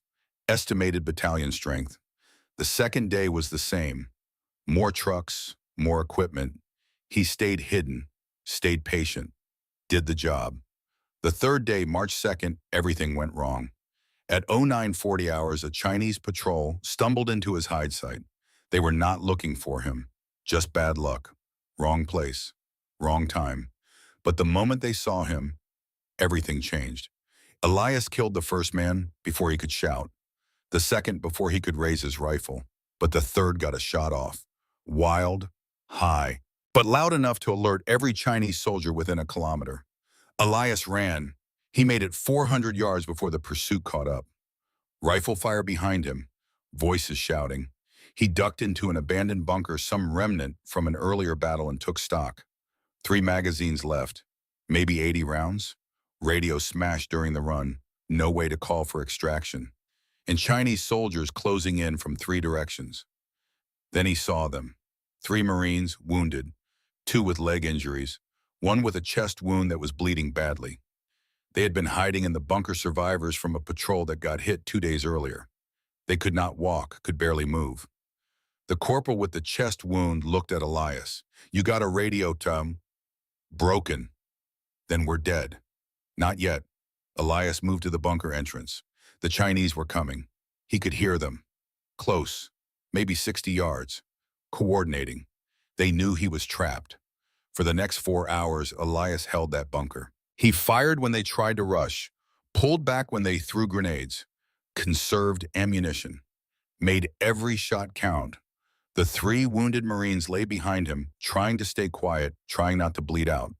estimated battalion strength. The second day was the same. More trucks, more equipment. He stayed hidden, stayed patient, did the job. The third day, March 2nd, everything went wrong. At 0940 hours, a Chinese patrol stumbled into his hide site. They were not looking for him, just bad luck. Wrong place, wrong time. But the moment they saw him, everything changed. Elias killed the first man before he could shout, the second before he could raise his rifle, but the third got a shot off. Wild, high, but loud enough to alert every Chinese soldier within a kilometer. Elias ran. He made it 400 yards before the pursuit caught up. Rifle fire behind him, voices shouting. He ducked into an abandoned bunker, some remnant from an earlier battle, and took stock. 3 magazines left, maybe 80 rounds. Radio smashed during the run, no way to call for extraction. And Chinese soldiers closing in from 3 directions. Then he saw them. 3 Marines wounded, 2 with leg injuries, 1 with a chest wound that was bleeding badly. They had been hiding in the bunker, survivors from a patrol that got hit 2 days earlier. They could not walk, could barely move. The corporal with the chest wound looked at Elias. You got a radio, Tom? Broken. Then we're dead. Not yet. Elias moved to the bunker entrance. The Chinese were coming. He could hear them. Close, maybe 60 yards. Coordinating. They knew he was trapped. For the next 4 hours, Elias held that bunker. He fired when they tried to rush, pulled back when they threw grenades, conserved ammunition, made every shot count. The 3 wounded Marines lay behind him, trying to stay quiet, trying not to bleed out.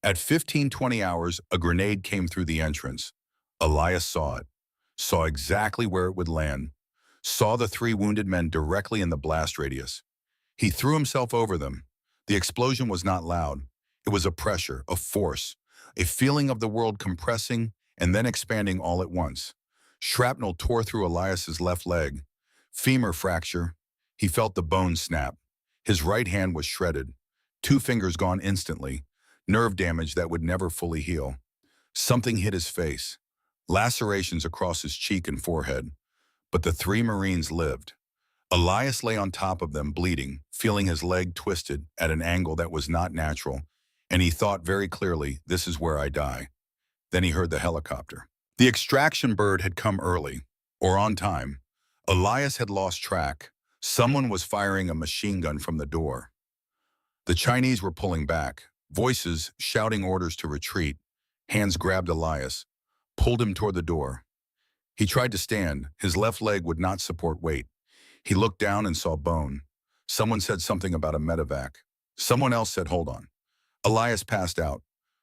At 15-20 hours, a grenade came through the entrance. Elias saw it, saw exactly where it would land, saw the 3 wounded men directly in the blast radius. He threw himself over them. The explosion was not loud. It was a pressure, a force, a feeling of the world compressing and then expanding all at once. Shrapnel tore through Elias's left leg. Femur fracture. He felt the bone snap. His right hand was shredded. 2 fingers gone instantly. Nerve damage that would never fully heal. Something hit his face. Lacerations across his cheek and forehead. But the 3 Marines lived. Elias lay on top of them, bleeding, feeling his leg twisted at an angle that was not natural, and he thought very clearly, this is where I die. Then he heard the helicopter. The extraction bird had come early, or on time. Elias had lost track. Someone was firing a machine gun from the door. The Chinese were pulling back, voices shouting orders to retreat. Hands grabbed Elias, pulled him toward the door. He tried to stand. His left leg would not support weight. He looked down and saw bone. Someone said something about a medevac. Someone else said, hold on. Elias passed out.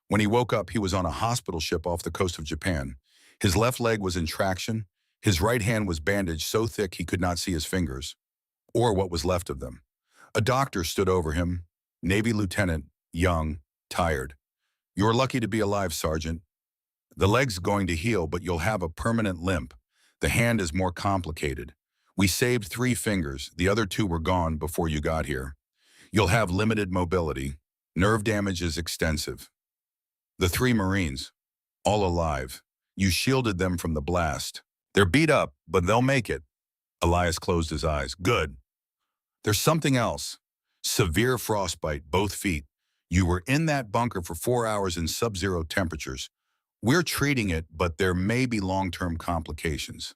When he woke up, he was on a hospital ship off the coast of Japan. His left leg was in traction. His right hand was bandaged so thick he could not see his fingers, or what was left of them. A doctor stood over him, Navy lieutenant, young, tired. You're lucky to be alive, Sergeant. The leg's going to heal, but you'll have a permanent limp. The hand is more complicated. We saved 3 fingers. The other 2 were gone before you got here. You'll have limited mobility. Nerve damage is extensive. The 3 Marines, all alive. You shielded them from the blast. They're beat up, but they'll make it. Elias closed his eyes. Good. There's something else. Severe frostbite, both feet. You were in that bunker for 4 hours in sub-zero temperatures. We're treating it, but there may be long-term complications.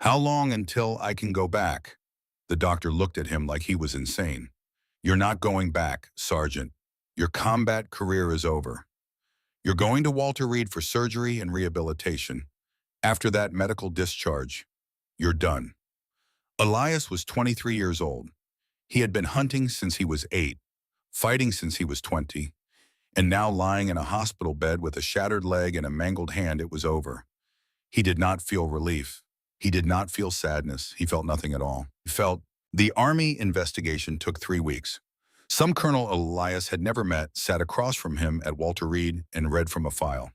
How long until I can go back? The doctor looked at him like he was insane. You're not going back, Sergeant. Your combat career is over. You're going to Walter Reed for surgery and rehabilitation. After that medical discharge, you're done. Elias was 23 years old. He had been hunting since he was 8, fighting since he was 20, and now lying in a hospital bed with a shattered leg and a mangled hand. It was over. He did not feel relief. He did not feel sadness. He felt nothing at all. He felt the Army investigation took 3 weeks. Some Colonel Elias had never met sat across from him at Walter Reed and read from a file.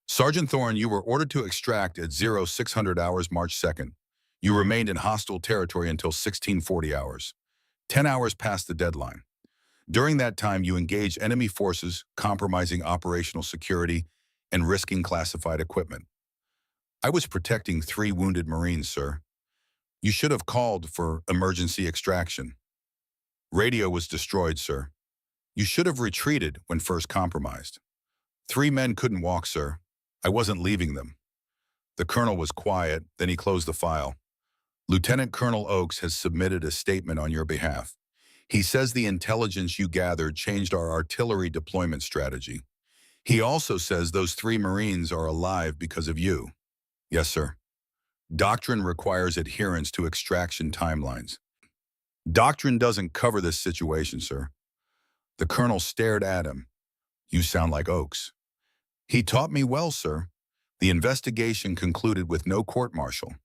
Sergeant Thorne, you were ordered to extract at 0600 hours March 2nd. You remained in hostile territory until 1640 hours. 10 hours past the deadline. During that time, you engaged enemy forces, compromising operational security and risking classified equipment. I was protecting 3 wounded Marines, sir. You should have called for emergency extraction. Radio was destroyed, sir. You should have retreated when first compromised. 3 men couldn't walk, sir. I wasn't leaving them. The colonel was quiet, then he closed the file. Lieutenant Colonel Oakes has submitted a statement on your behalf. He says the intelligence you gathered changed our artillery deployment strategy. He also says those 3 Marines are alive because of you. Yes, sir. Doctrine requires adherence to extraction timelines. Doctrine doesn't cover this situation, sir. The colonel stared at him. You sound like Oakes. He taught me well, sir. The investigation concluded with no court-martial.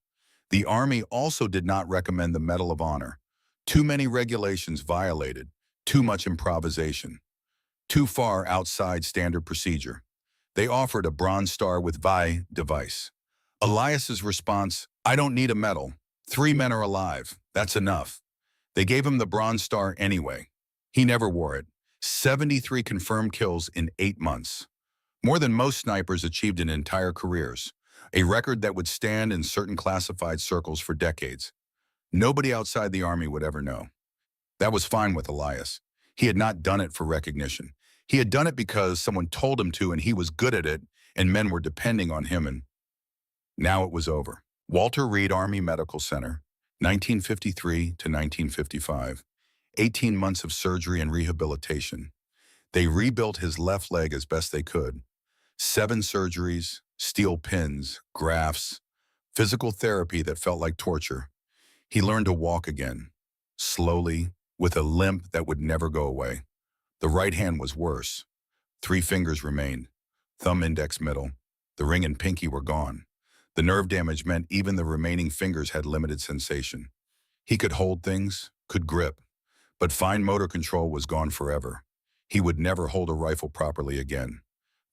The Army also did not recommend the Medal of Honor. Too many regulations violated, too much improvisation, too far outside standard procedure. They offered a Bronze Star with WWII device. Elias's response, I don't need a medal. 3 men are alive. That's enough. They gave him the Bronze Star anyway. He never wore it. 73 confirmed kills in 8 months. More than most snipers achieved in entire careers, a record that would stand in certain classified circles for decades. Nobody outside the Army would ever know. That was fine with Elias. He had not done it for recognition. He had done it because someone told him to and he was good at it and men were depending on him, and now it was over. Walter Reed Army Medical Center, 1953 to 1955. 18 months of surgery and rehabilitation. They rebuilt his left leg as best they could. 7 surgeries, steel pins, grafts, physical therapy that felt like torture. He learned to walk again, slowly, with a limp that would never go away. The right hand was worse. 3 fingers remained, thumb, index, middle. The ring and pinky were gone. The nerve damage meant even the remaining fingers had limited sensation. He could hold things, could grip, but fine motor control was gone forever. He would never hold a rifle properly again.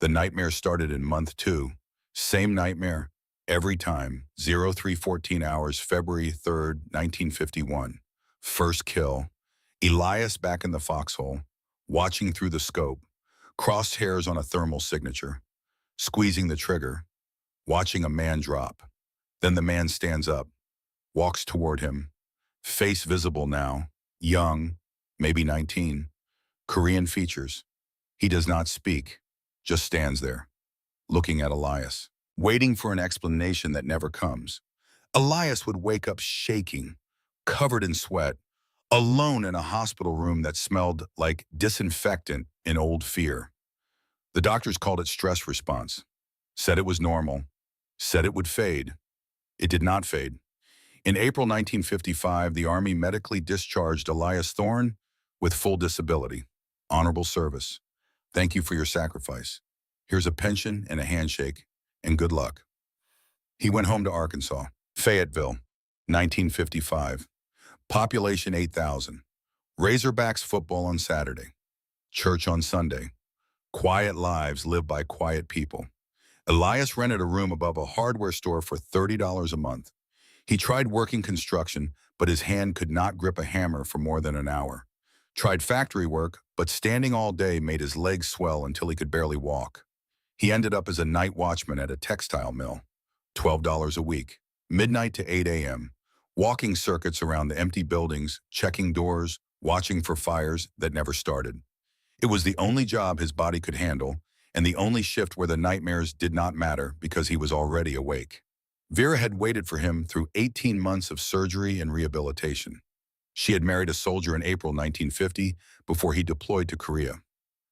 The nightmare started in month 2. Same nightmare, every time, 0314 hours, February 3rd, 1951. First kill. Elias back in the foxhole, watching through the scope, crosshairs on a thermal signature, squeezing the trigger, watching a man drop. Then the man stands up, walks toward him, face visible now, young, maybe 19, Korean features. He does not speak, just stands there, looking at Elias, waiting for an explanation that never comes. Elias would wake up shaking, covered in sweat, alone in a hospital room that smelled like disinfectant in old fear. The doctors called it stress response, said it was normal, said it would fade. It did not fade. In April 1955, the Army medically discharged Elias Thorne with full disability. Honorable service. Thank you for your sacrifice. Here's a pension and a handshake, and good luck. He went home to Arkansas. Fayetteville, 1955. Population 8,000. Razorbacks football on Saturday. Church on Sunday. Quiet lives lived by quiet people. Elias rented a room above a hardware store for $30 a month. He tried working construction, but his hand could not grip a hammer for more than an hour. Tried factory work, but standing all day made his legs swell until he could barely walk. He ended up as a night watchman at a textile mill, $12 a week, midnight to 8 a.m., walking circuits around the empty buildings, checking doors, watching for fires that never started. It was the only job his body could handle, and the only shift where the nightmares did not matter because he was already awake. Vera had waited for him through 18 months of surgery and rehabilitation. She had married a soldier in April 1950 before he deployed to Korea.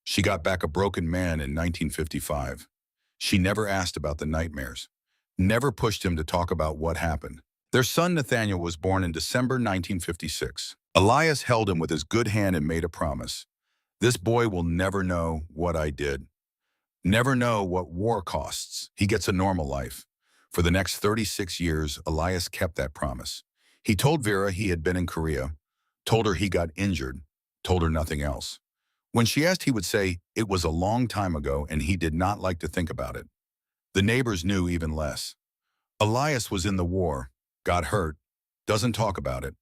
She got back a broken man in 1955. She never asked about the nightmares, never pushed him to talk about what happened. Their son Nathaniel was born in December 1956. Elias held him with his good hand and made a promise. This boy will never know what I did. Never know what war costs. He gets a normal life. For the next 36 years, Elias kept that promise. He told Vera he had been in Korea, told her he got injured, told her nothing else. When she asked, he would say it was a long time ago and he did not like to think about it. The neighbors knew even less. Elias was in the war, got hurt, doesn't talk about it.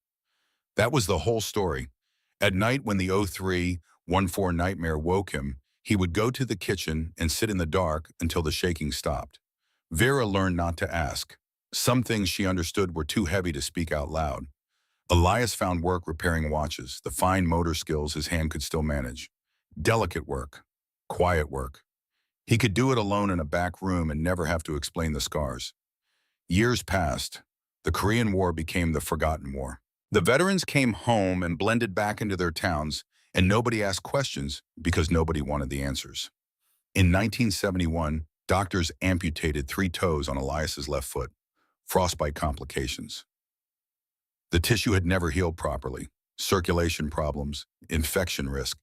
That was the whole story. At night when the 0314 nightmare woke him, he would go to the kitchen and sit in the dark until the shaking stopped. Vera learned not to ask. Some things she understood were too heavy to speak out loud. Elias found work repairing watches, the fine motor skills his hand could still manage. Delicate work, quiet work. He could do it alone in a back room and never have to explain the scars. Years passed. The Korean War became the forgotten war. The veterans came home and blended back into their towns, and nobody asked questions because nobody wanted the answers. In 1971, doctors amputated 3 toes on Elias's left foot, frostbite complications. The tissue had never healed properly, circulation problems, infection risk.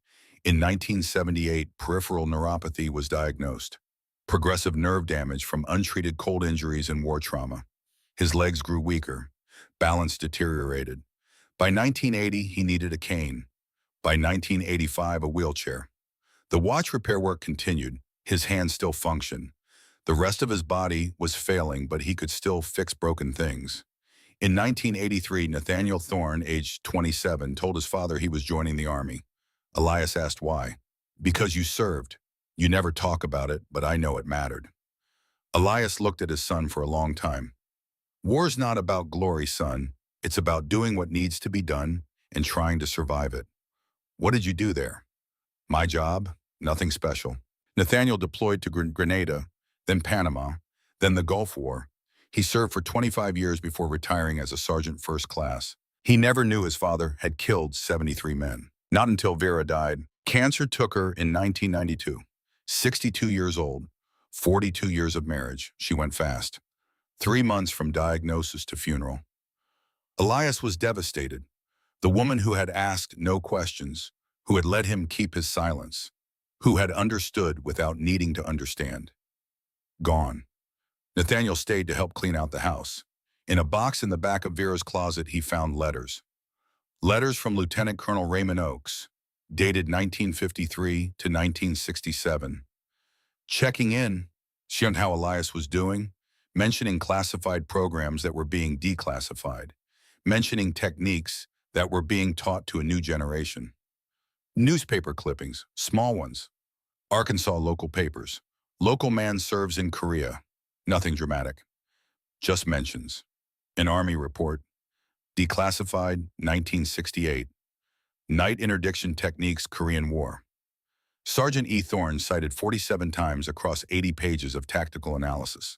In 1978, peripheral neuropathy was diagnosed, progressive nerve damage from untreated cold injuries and war trauma. His legs grew weaker, balance deteriorated. By 1980, he needed a cane. By 1985, a wheelchair. The watch repair work continued. His hands still functioned. The rest of his body was failing, but he could still fix broken things. In 1983, Nathaniel Thorne, aged 27, told his father he was joining the army. Elias asked why. Because you served. You never talk about it, but I know it mattered. Elias looked at his son for a long time. War's not about glory, son. It's about doing what needs to be done and trying to survive it. What did you do there? My job? Nothing special. Nathaniel deployed to Grenada, then Panama, then the Gulf War. He served for 25 years before retiring as a sergeant first class. He never knew his father had killed 73 men. Not until Vera died. Cancer took her in 1992. 62 years old, 42 years of marriage. She went fast. 3 months from diagnosis to funeral. Elias was devastated. The woman who had asked no questions, who had let him keep his silence, who had understood without needing to understand. Gone. Nathaniel stayed to help clean out the house. In a box in the back of Vera's closet, he found letters. Letters from Lieutenant Colonel Raymond Oakes, dated 1953 to 1967. Checking in, seeing how Elias was doing, mentioning classified programs that were being declassified, mentioning techniques that were being taught to a new generation. Newspaper clippings, small ones. Arkansas local papers. Local man serves in Korea. Nothing dramatic. Just mentions. An Army report. Declassified, 1968. Night interdiction techniques, Korean War. Sergeant E. Thorne cited 47 times across 80 pages of tactical analysis.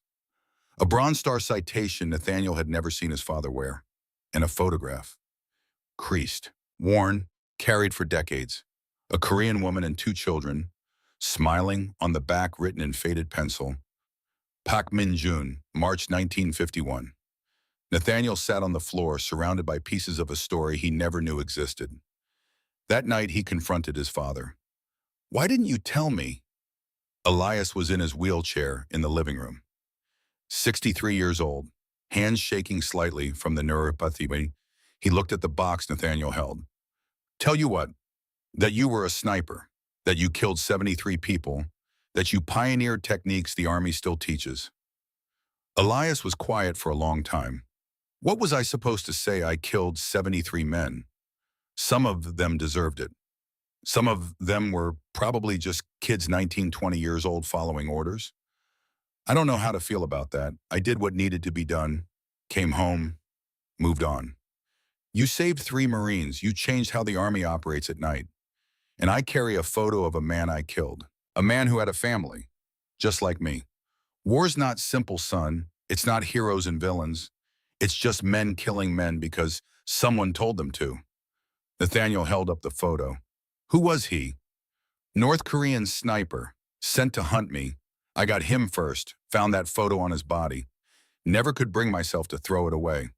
A Bronze Star citation Nathaniel had never seen his father wear. And a photograph. Creased, worn, carried for decades. A Korean woman and 2 children, smiling, on the back written in faded pencil. Pak Min-jun, March 1951. Nathaniel sat on the floor, surrounded by pieces of a story he never knew existed. That night, he confronted his father. Why didn't you tell me? Elias was in his wheelchair in the living room. 63 years old, hands shaking slightly from the neuropathy. He looked at the box Nathaniel held. Tell you what, that you were a sniper, that you killed 73 people, that you pioneered techniques the Army still teaches. Elias was quiet for a long time. What was I supposed to say? I killed 73 men. Some of them deserved it. Some of them were probably just kids 19, 20 years old following orders. I don't know how to feel about that. I did what needed to be done, came home, moved on. You saved 3 Marines. You changed how the Army operates at night. And I carry a photo of a man I killed, a man who had a family, just like me. War's not simple, son. It's not heroes and villains. It's just men killing men because someone told them to. Nathaniel held up the photo. Who was he? North Korean sniper, sent to hunt me. I got him first, found that photo on his body. Never could bring myself to throw it away.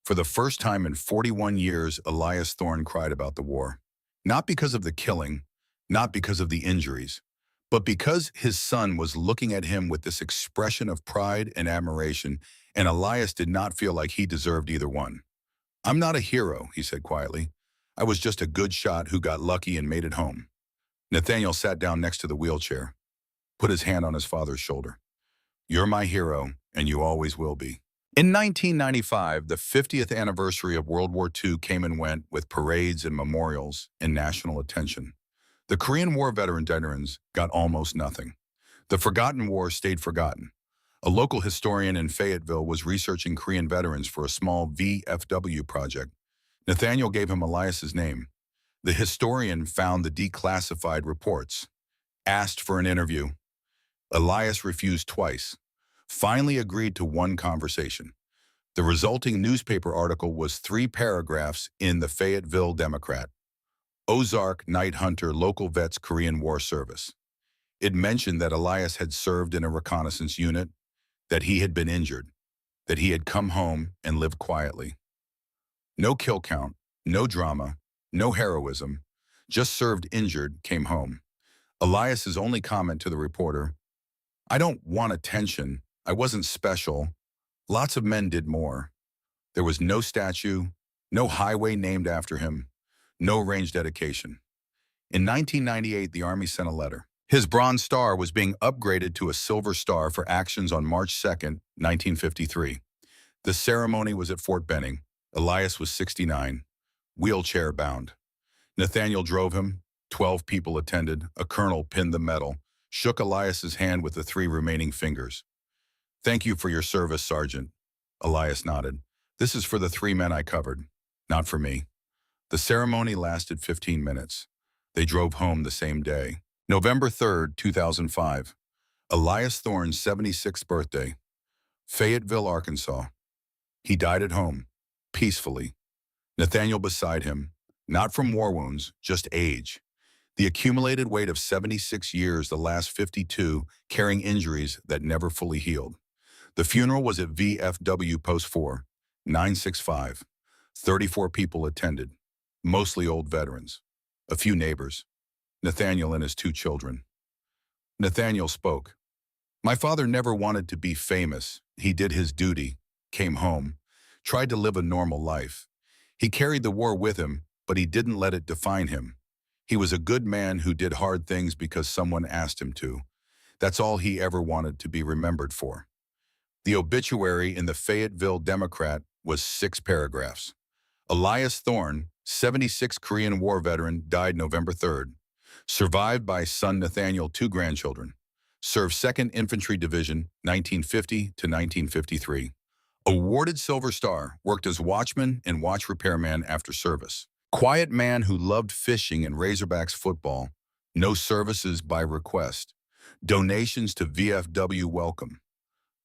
For the first time in 41 years, Elias Thorne cried about the war. Not because of the killing, not because of the injuries, but because his son was looking at him with this expression of pride and admiration, and Elias did not feel like he deserved either one. I'm not a hero, he said quietly. I was just a good shot who got lucky and made it home. Nathaniel sat down next to the wheelchair, put his hand on his father's shoulder. You're my hero, and you always will be. In 1995, the 50th anniversary of World War II came and went with parades and memorials and national attention. The Korean War veterans got almost nothing. The forgotten war stayed forgotten. A local historian in Fayetteville was researching Korean veterans for a small VFW project. Nathaniel gave him Elias's name. The historian found the declassified reports, asked for an interview. Elias refused twice, finally agreed to one conversation. The resulting newspaper article was 3 paragraphs in the Fayetteville Democrat. Ozark Night Hunter Local Vets Korean War Service. It mentioned that Elias had served in a reconnaissance unit, that he had been injured, that he had come home and lived quietly. No kill count, no drama, no heroism, just served injured, came home. Elias's only comment to the reporter, I don't want attention, I wasn't special. Lots of men did more. There was no statue, no highway named after him, no range dedication. In 1998, the Army sent a letter. His Bronze Star was being upgraded to a Silver Star for actions on March 2, 1953. The ceremony was at Fort Benning. Elias was 69, wheelchair-bound. Nathaniel drove him. 12 people attended. A colonel pinned the medal, shook Elias's hand with the 3 remaining fingers. Thank you for your service, Sergeant. Elias nodded. This is for the 3 men I covered, not for me. The ceremony lasted 15 minutes. They drove home the same day. November 3, 2005. Elias Thorne's 76th birthday. Fayetteville, Arkansas. He died at home, peacefully. Nathaniel beside him, not from war wounds, just age. The accumulated weight of 76 years, the last 52, carrying injuries that never fully healed. The funeral was at VFW Post 4, 965. 34 people attended, mostly old veterans, a few neighbors, Nathaniel and his 2 children. Nathaniel spoke. My father never wanted to be famous. He did his duty, came home, tried to live a normal life. He carried the war with him, but he didn't let it define him. He was a good man who did hard things because someone asked him to. That's all he ever wanted to be remembered for. The obituary in the Fayetteville Democrat was 6 paragraphs. Elias Thorne, 76 Korean War veteran, died November 3rd. Survived by son Nathaniel, 2 grandchildren. Served 2nd Infantry Division, 1950 to 1953. Awarded Silver Star, worked as watchman and watch repairman after service. Quiet man who loved fishing and Razorbacks football. No services by request. Donations to VFW welcome.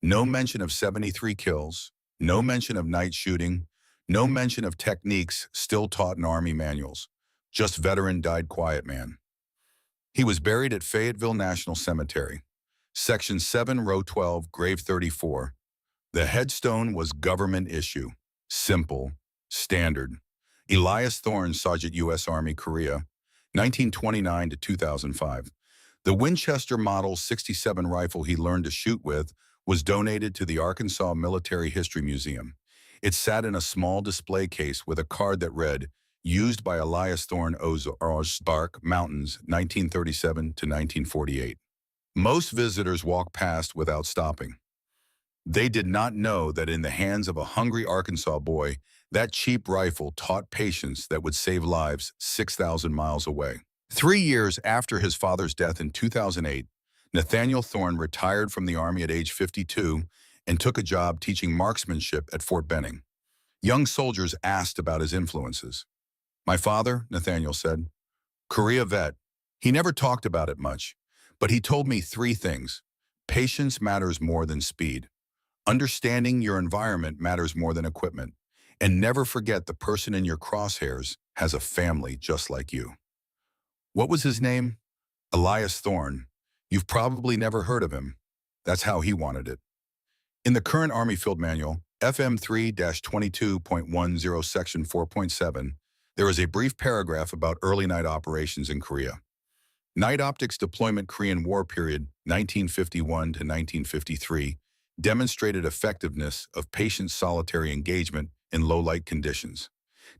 No mention of 73 kills. No mention of night shooting. No mention of techniques still taught in Army manuals. Just veteran died quiet man. He was buried at Fayetteville National Cemetery. Section 7, Row 12, Grave 34. The headstone was government issue. Simple. Standard. Elias Thorne, Sergeant U.S. Army, Korea, 1929 to 2005. The Winchester Model 67 rifle he learned to shoot with was donated to the Arkansas Military History Museum. It sat in a small display case with a card that read, used by Elias Thorne, Ozark Mountains, 1937 to 1948. Most visitors walked past without stopping. They did not know that in the hands of a hungry Arkansas boy, that cheap rifle taught patience that would save lives 6,000 miles away. 3 years after his father's death in 2008, Nathaniel Thorne retired from the Army at age 52 and took a job teaching marksmanship at Fort Benning. Young soldiers asked about his influences. "My father," Nathaniel said, "Korea vet. He never talked about it much, but he told me three things. Patience matters more than speed. Understanding your environment matters more than equipment. And never forget the person in your crosshairs has a family just like you." What was his name? Elias Thorne. You've probably never heard of him. That's how he wanted it. In the current Army Field Manual, FM 3-22.10 Section 4.7, there is a brief paragraph about early night operations in Korea. Night optics deployment Korean War period 1951 to 1953 demonstrated effectiveness of patient solitary engagement in low-light conditions.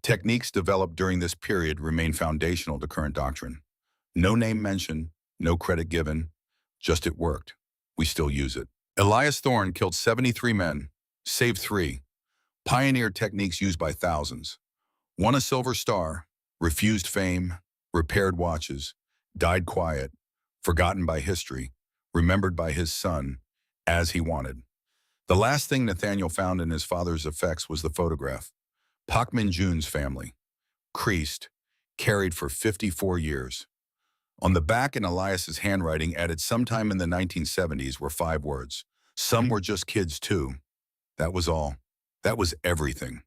Techniques developed during this period remain foundational to current doctrine. No name mentioned, no credit given, just it worked. We still use it. Elias Thorne killed 73 men, saved 3, pioneered techniques used by thousands, won a Silver Star, refused fame, repaired watches, died quiet, forgotten by history, remembered by his son, as he wanted. The last thing Nathaniel found in his father's effects was the photograph. Pak Min-jun's family, creased, carried for 54 years. On the back in Elias's handwriting added sometime in the 1970s were 5 words. Some were just kids too. That was all. That was everything.